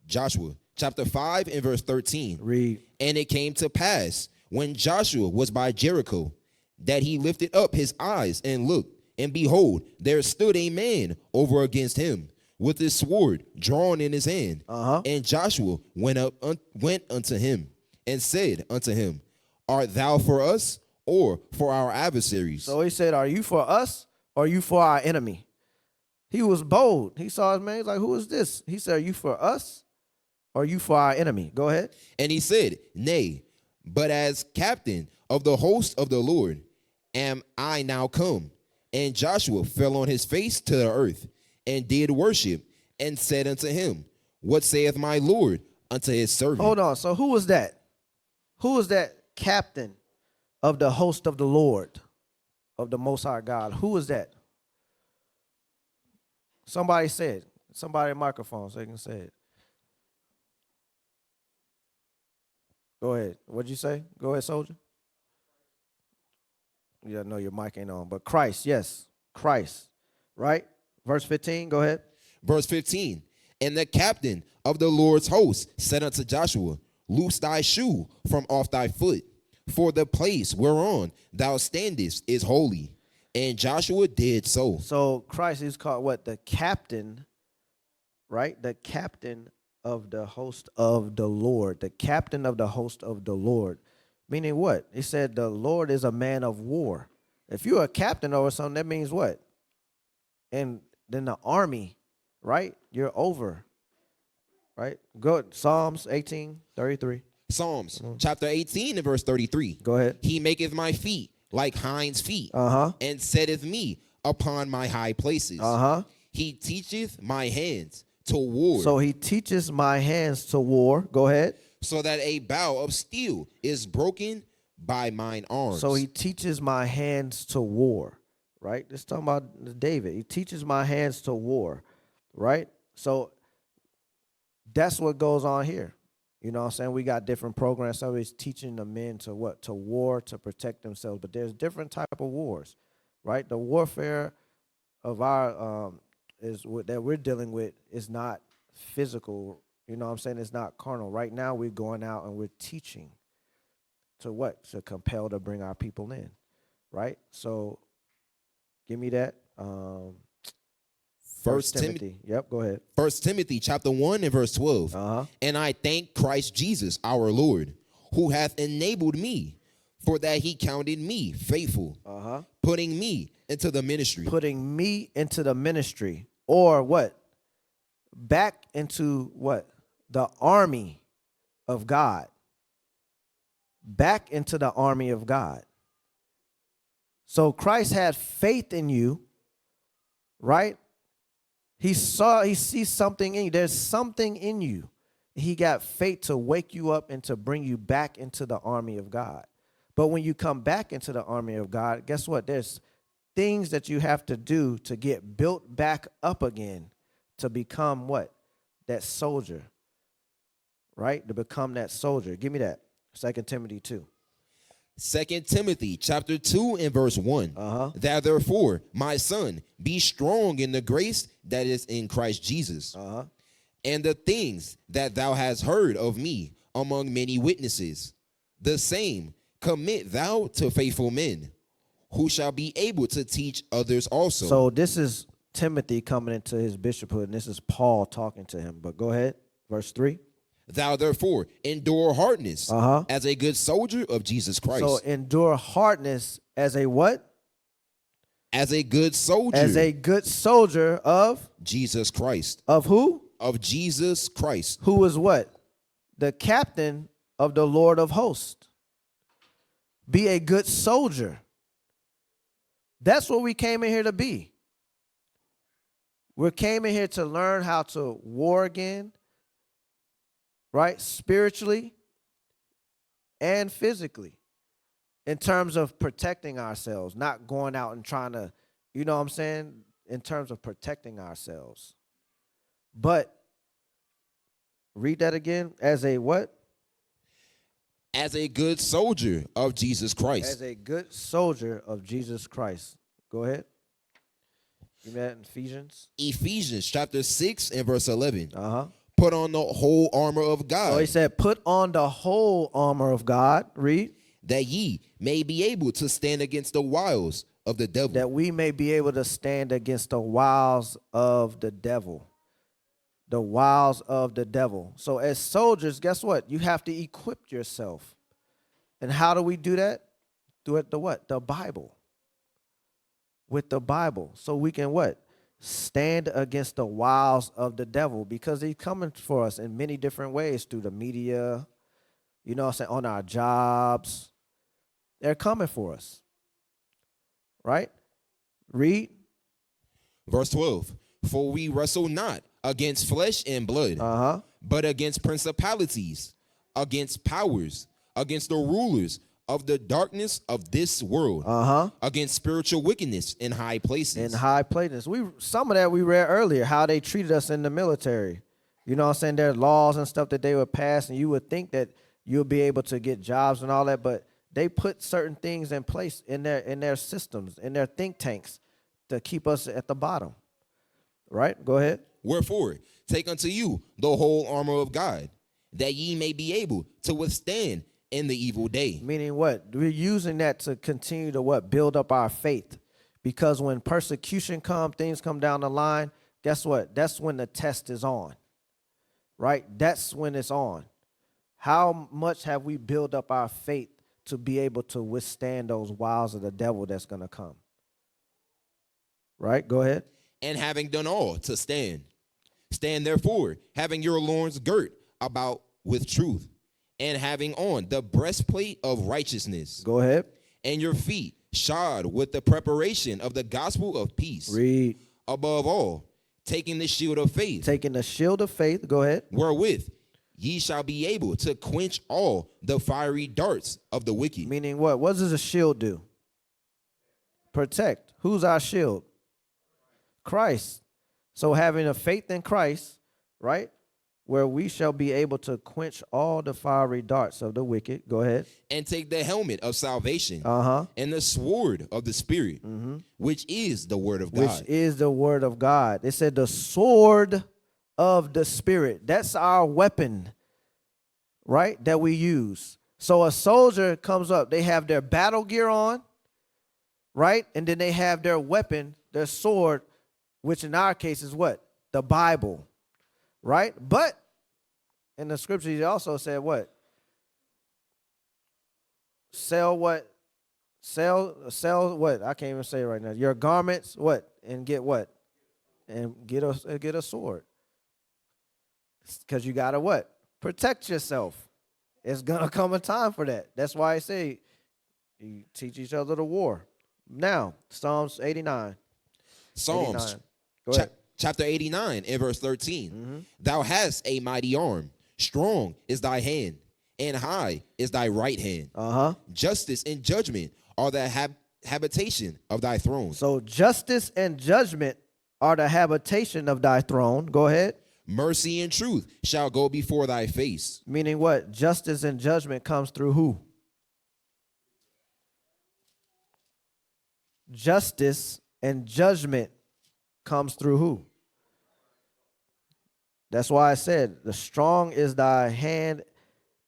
Joshua chapter 5 and verse 13. Read. And it came to pass when Joshua was by Jericho that he lifted up his eyes and looked, and behold, there stood a man over against him with his sword drawn in his hand. And Joshua went unto him and said unto him, Art thou for us or for our adversaries? So he said, are you for us or are you for our enemy? He was bold. He saw his man. He's like, who is this? He said, are you for us or are you for our enemy? Go ahead. And he said, Nay, but as captain of the host of the Lord am I now come. And Joshua fell on his face to the earth and did worship and said unto him, What saith my Lord unto his servant? Hold on. So who was that? Who was that captain of the host of the Lord, of the Most High God? Who was that? Somebody said. Somebody microphone so they can say it. Go ahead. What'd you say? Go ahead, soldier. Yeah, no, your mic ain't on. But Christ, yes. Christ. Right? Verse 15, go ahead. Verse 15. And the captain of the Lord's host said unto Joshua, Loose thy shoe from off thy foot, for the place whereon thou standest is holy. And Joshua did so. So Christ is called what? The captain, right? The captain of the host of the Lord. The captain of the host of the Lord. Meaning what? He said the Lord is a man of war. If you're a captain over something, that means what? And then the army, right? You're over. right? Go Psalms 18:33. Psalms chapter 18 and verse 33. Go ahead. He maketh my feet like hinds' feet, Uh-huh. and setteth me upon my high places. Uh-huh. He teacheth my hands to war, So he teaches my hands to war. Go ahead. so that a bow of steel is broken by mine arms. So he teaches my hands to war, right? This is talking about David. He teaches my hands to war, right? So that's what goes on here. You know what I'm saying? We got different programs. Somebody's teaching the men to what? To war, to protect themselves. But there's different type of wars, right? The warfare of our is what that we're dealing with is not physical. You know what I'm saying? It's not carnal. Right now we're going out and we're teaching to what? To compel to bring our people in, right? So give me that. First Timothy. Yep, go ahead. 1 Timothy chapter 1 and verse 12. Uh-huh. And I thank Christ Jesus our Lord, who hath enabled me, for that he counted me faithful, putting me into the ministry. Putting me into the ministry, or what? Back into what? The army of God. Back into the army of God. So Christ had faith in you, right? He sees something in you. There's something in you. He got faith to wake you up and to bring you back into the army of God. But when you come back into the army of God, guess what? There's things that you have to do to get built back up again to become what? That soldier, right? To become that soldier. Give me that. 2 Timothy 2. 2 Timothy chapter 2 and verse 1. That therefore, my son, be strong in the grace that is in Christ Jesus. And the things that thou hast heard of me among many witnesses, the same commit thou to faithful men, who shall be able to teach others also. So this is Timothy coming into his bishophood, and this is Paul talking to him. But go ahead, verse 3. Thou therefore endure hardness as a good soldier of Jesus Christ. So endure hardness as a what? As a good soldier. As a good soldier of? Jesus Christ. Of who? Of Jesus Christ. Who is what? The captain of the Lord of hosts. Be a good soldier. That's what we came in here to be. We came in here to learn how to war again, right? Spiritually and physically, in terms of protecting ourselves, not going out and trying to, you know what I'm saying, in terms of protecting ourselves. But read that again. As a what? As a good soldier of Jesus Christ. As a good soldier of Jesus Christ. Go ahead. Give me that in Ephesians. Ephesians chapter 6 and verse 11. Put on the whole armor of God. So he said, put on the whole armor of God. Read. That ye may be able to stand against the wiles of the devil. That we may be able to stand against the wiles of the devil. The wiles of the devil. So as soldiers, guess what? You have to equip yourself. And how do we do that? Through the what? The Bible. With the Bible. So we can what? Stand against the wiles of the devil, because he's coming for us in many different ways, through the media, you know what I'm saying, on our jobs. They're coming for us. Right? Read. Verse 12. For we wrestle not against flesh and blood, but against principalities, against powers, against the rulers of the darkness of this world, against spiritual wickedness in high places. In high places. Some of that we read earlier, how they treated us in the military. You know what I'm saying? There are laws and stuff that they would pass, and you would think that you'll be able to get jobs and all that, but they put certain things in place in their systems, in their think tanks, to keep us at the bottom. Right? Go ahead. Wherefore, take unto you the whole armor of God, that ye may be able to withstand in the evil day. Meaning what? We're using that to continue to what? Build up our faith. Because when persecution comes, things come down the line, guess what? That's when the test is on. Right? That's when it's on. How much have we built up our faith to be able to withstand those wiles of the devil that's going to come? Right? Go ahead. And having done all to stand, Stand therefore, having your loins girt about with truth, and having on the breastplate of righteousness, Go ahead. and your feet shod with the preparation of the gospel of peace. Read. Above all, taking the shield of faith, Taking the shield of faith. Go ahead. wherewith ye shall be able to quench all the fiery darts of the wicked. Meaning what? What does a shield do? Protect. Who's our shield? Christ. So having a faith in Christ, right? Where we shall be able to quench all the fiery darts of the wicked. Go ahead. And take the helmet of salvation, Uh-huh. and the sword of the Spirit, which is the word of God. Which is the word of God. It said the sword of the Spirit. That's our weapon, right? That we use. So a soldier comes up. They have their battle gear on, right? And then they have their weapon, their sword, which in our case is what? The Bible, right? But in the scripture, he also said what? Sell what? Sell what? I can't even say it right now. Your garments, what? And get what? And get a sword. Because you gotta what? Protect yourself. It's gonna come a time for that. That's why I say you teach each other the war. Now, Psalms 89. Psalms 89. Go ahead. chapter 89 and verse 13. Thou hast a mighty arm, strong is thy hand, and high is thy right hand. Uh-huh. Justice and judgment are the habitation of thy throne. So justice and judgment are the habitation of thy throne. Go ahead. Mercy and truth shall go before thy face. Meaning what? Justice and judgment comes through who? Justice and judgment comes through who? That's why I said, the strong is thy hand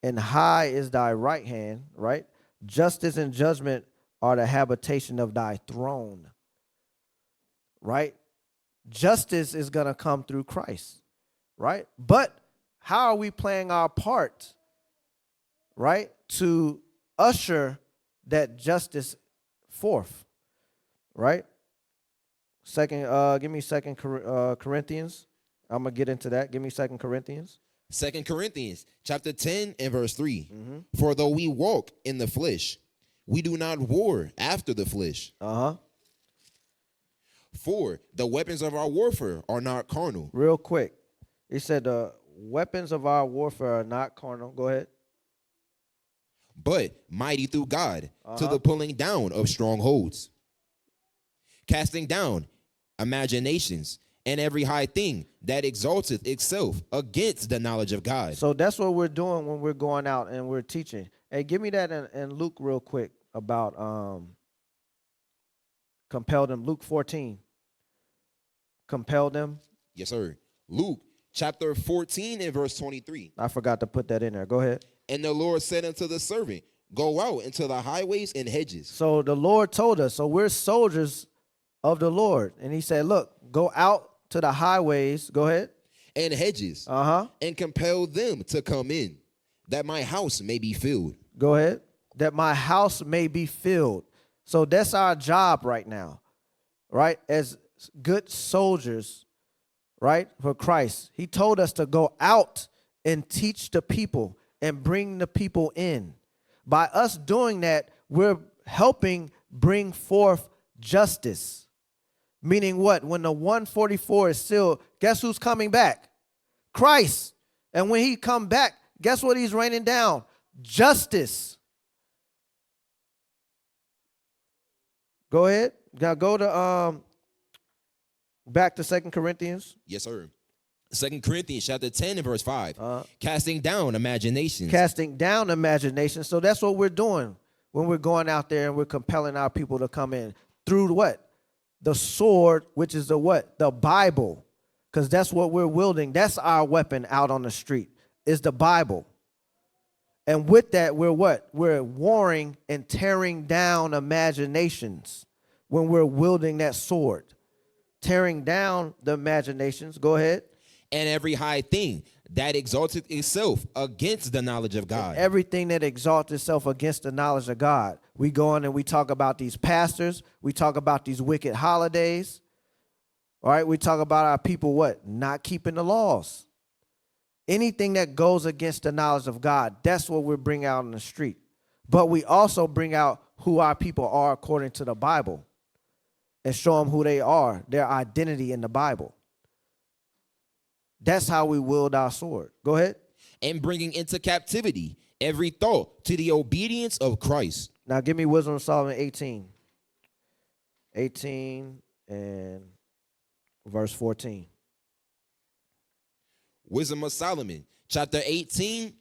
and high is thy right hand, right? Justice and judgment are the habitation of thy throne, right? Justice is going to come through Christ, right? But how are we playing our part, right, to usher that justice forth, right? Give me Second Corinthians. I'm going to get into that. Give me 2 Corinthians. 2 Corinthians chapter 10 and verse 3. For though we walk in the flesh, we do not war after the flesh. Uh-huh. For the weapons of our warfare are not carnal. Real quick. He said the weapons of our warfare are not carnal. Go ahead. But mighty through God to the pulling down of strongholds, casting down imaginations and every high thing that exalteth itself against the knowledge of God. So that's what we're doing when we're going out and we're teaching. Hey, give me that in Luke real quick about compel them. Luke 14. Compel them. Yes, sir. Luke chapter 14 and verse 23. I forgot to put that in there. Go ahead. And the Lord said unto the servant, go out into the highways and hedges. So the Lord told us, so we're soldiers of the Lord. And he said, look, go out to the highways. Go ahead. And hedges. And compel them to come in, that my house may be filled. Go ahead. That my house may be filled. So that's our job right now, right? As good soldiers, right, for Christ. He told us to go out and teach the people and bring the people in. By us doing that, we're helping bring forth justice. Meaning what? When the 144 is sealed, guess who's coming back? Christ. And when he come back, guess what he's raining down? Justice. Go ahead. Now go to back to 2 Corinthians. Yes, sir. 2 Corinthians chapter 10 and verse 5. Casting down imaginations. Casting down imaginations. So that's what we're doing when we're going out there and we're compelling our people to come in. Through what? The sword, which is the what? The Bible. Because that's what we're wielding. That's our weapon out on the street, is the Bible. And with that, we're what? We're warring and tearing down imaginations when we're wielding that sword. Tearing down the imaginations. Go ahead. And every high thing that exalteth itself against the knowledge of God. And everything that exalts itself against the knowledge of God. We go on and we talk about these pastors. We talk about these wicked holidays. All right, we talk about our people what? Not keeping the laws. Anything that goes against the knowledge of God, that's what we bring out in the street. But we also bring out who our people are according to the Bible and show them who they are, their identity in the Bible. That's how we wield our sword. Go ahead. And bringing into captivity every thought to the obedience of Christ. Now give me Wisdom of Solomon 18. 18 and verse 14. Wisdom of Solomon, chapter 18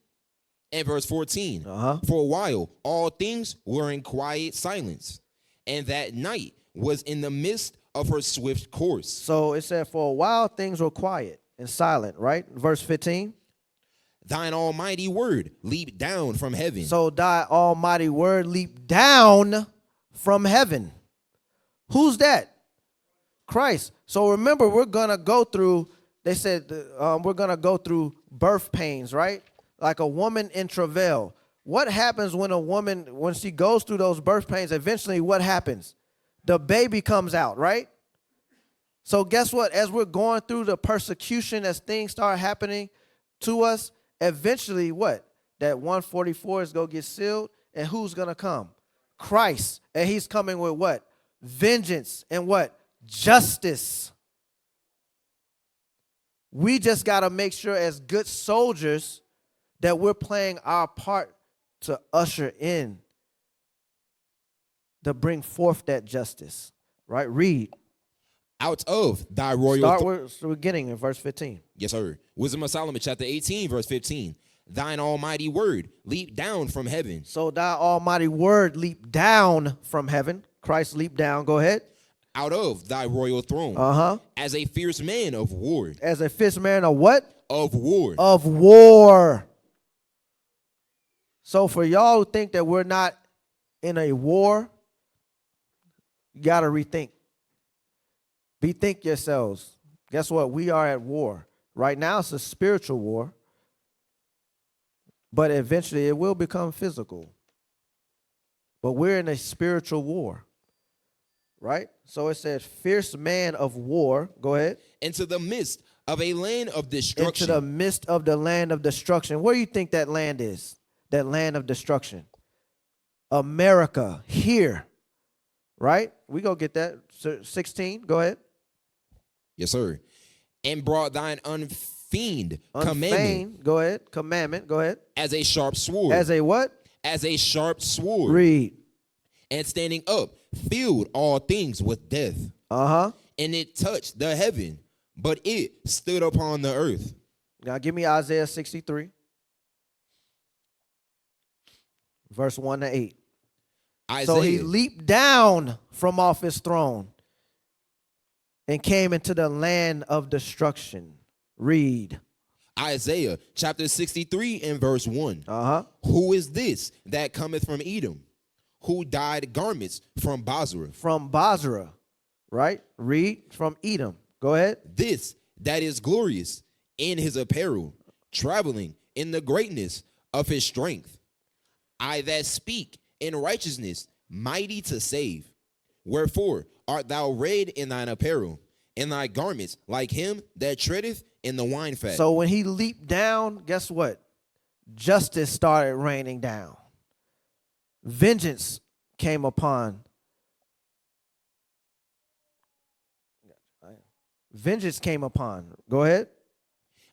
and verse 14. Uh-huh. For a while, all things were in quiet silence, and that night was in the midst of her swift course. So it said, for a while things were quiet and silent, right? Verse 15. Thine almighty word leaped down from heaven. So thy almighty word leaped down from heaven. Who's that? Christ. So remember, we're going to go through, they said, we're going to go through birth pains, right? Like a woman in travail. What happens when a woman, when she goes through those birth pains, eventually what happens? The baby comes out, right? So guess what? As we're going through the persecution, as things start happening to us, eventually what? That 144 is going to get sealed. And who's going to come? Christ. And he's coming with what? Vengeance and what? Justice. We just got to make sure as good soldiers that we're playing our part to usher in, to bring forth that justice. Right? Read. Out of thy royal... Start with the beginning in verse 15. Yes, sir. Wisdom of Solomon, chapter 18, verse 15. Thine almighty word leaped down from heaven. So thy almighty word leaped down from heaven. Christ leaped down. Go ahead. Out of thy royal throne. Uh-huh. As a fierce man of war. As a fierce man of what? Of war. Of war. So for y'all who think that we're not in a war, you got to rethink. Bethink yourselves. Guess what? We are at war. Right now it's a spiritual war, but eventually it will become physical. But we're in a spiritual war, right? So it says, fierce man of war. Go ahead. Into the midst of a land of destruction. Into the midst of the land of destruction. Where do you think that land is? That land of destruction. America, here, right? We go get that. 16, go ahead. Yes, sir. And brought thine unfeigned commandment. Go ahead. Commandment. Go ahead. As a sharp sword. As a what? As a sharp sword. Read. And standing up, filled all things with death. Uh-huh. And it touched the heaven, but it stood upon the earth. Now give me Isaiah 63. Verse 1 to 8. Isaiah. So he leaped down from off his throne and came into the land of destruction. Read. Isaiah chapter 63 and verse 1. Uh-huh. Who is this that cometh from Edom, who dyed garments from Basra? From Basra, right? Read. From Edom. Go ahead. This that is glorious in his apparel, traveling in the greatness of his strength. I that speak in righteousness, mighty to save. Wherefore art thou red in thine apparel, and thy garments like him that treadeth in the wine fat. So when he leaped down, guess what? Justice started raining down. Vengeance came upon. Vengeance came upon. Go ahead.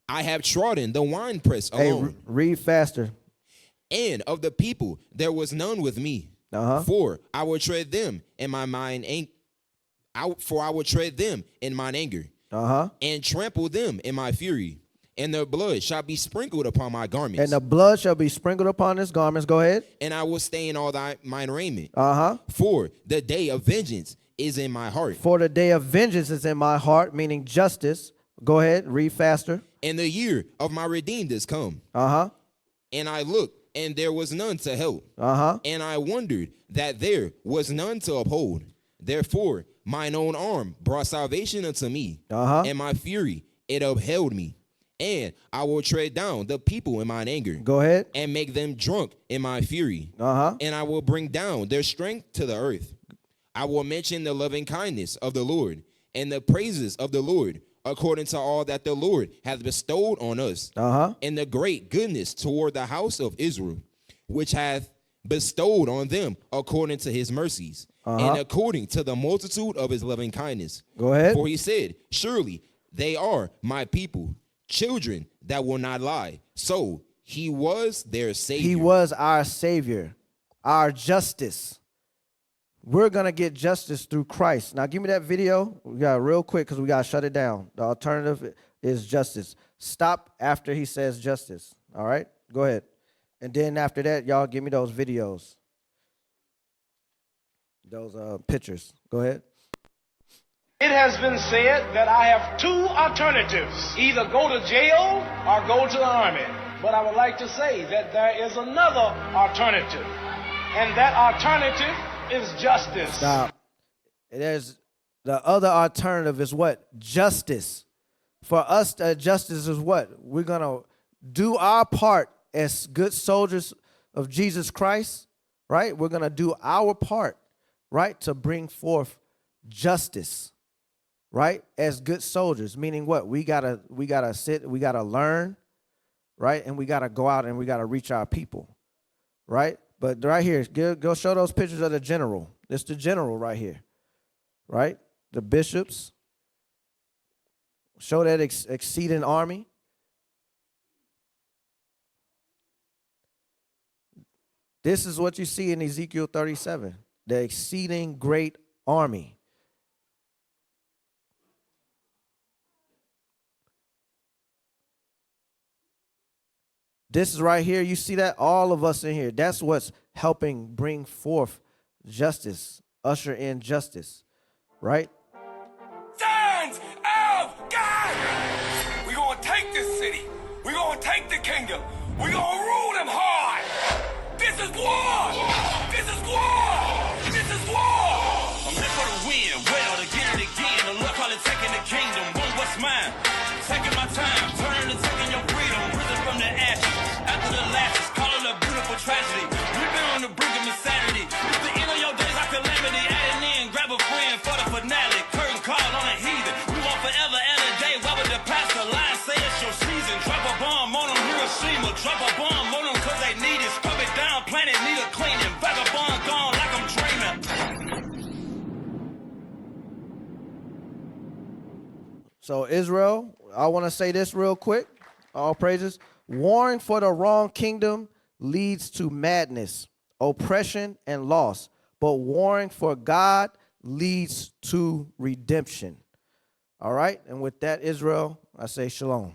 I have trodden the winepress Hey, alone. read faster. And of the people there was none with me. Uh-huh. For I will tread them in my mind, for I will tread them in mine anger, Uh-huh. and trample them in my fury, and their blood shall be sprinkled upon my garments. And the blood shall be sprinkled upon his garments. Go ahead. And I will stain all mine raiment. Uh-huh. For the day of vengeance is in my heart. For the day of vengeance is in my heart, meaning justice. Go ahead. Read faster. And the year of my redeemed is come. Uh-huh. And I looked, and there was none to help. Uh-huh. And I wondered that there was none to uphold. Therefore, mine own arm brought salvation unto me. Uh-huh. And my fury, it upheld me. And I will tread down the people in mine anger. Go ahead. And make them drunk in my fury. Uh-huh. And I will bring down their strength to the earth. I will mention the loving kindness of the Lord, and the praises of the Lord, according to all that the Lord hath bestowed on us, and the great goodness toward the house of Israel, which hath bestowed on them according to his mercies, and according to the multitude of his loving kindness. Go ahead. For he said, surely they are my people, children that will not lie. So he was their Savior. He was our Savior, our justice. We're going to get justice through Christ. Now, give me that video. We got real quick because we got to shut it down. The alternative is justice. Stop after he says justice. All right? Go ahead. And then after that, y'all give me those videos. Those pictures. Go ahead. It has been said that I have two alternatives. Either go to jail or go to the army. But I would like to say that there is another alternative. And that alternative is justice. Stop. There's the other alternative is what? Justice. For us, justice is what? We're going to do our part as good soldiers of Jesus Christ, right? We're going to do our part, right, to bring forth justice, right, as good soldiers, meaning what? We got to sit, we got to learn, right, and we got to go out and we got to reach our people, right? But right here, go show those pictures of the general. It's the general right here, right? The bishops. Show that exceeding army. This is what you see in Ezekiel 37, the exceeding great army. This is right here. You see that? All of us in here. That's what's helping bring forth justice, usher in justice, right? Sons of God! We're going to take this city. We're going to take the kingdom. We're going to rule them hard. This is war! This is war! This is war! I'm here for the win. Well, to get it again. The Lord call it taking the kingdom. Want what's mine. Taking my time. Turning and taking your freedom. Risen from the ashes. After the lashes. Call it a beautiful tragedy. We've been on the brink of insanity. It's the end of your days like calamity. Adding in. Grab a friend for the finale. Curtain call on a heathen. We want forever and a day. Why would the pastor lie and say it's your season? Drop a bomb on them. Hiroshima. Drop a bomb on them because they need it. Scrub it down. Planet need a cleaning. Vagabond gone like I'm dreaming. So Israel, I want to say this real quick. All praises. Warring for the wrong kingdom leads to madness, oppression, and loss. But warring for God leads to redemption. All right? And with that, Israel, I say shalom.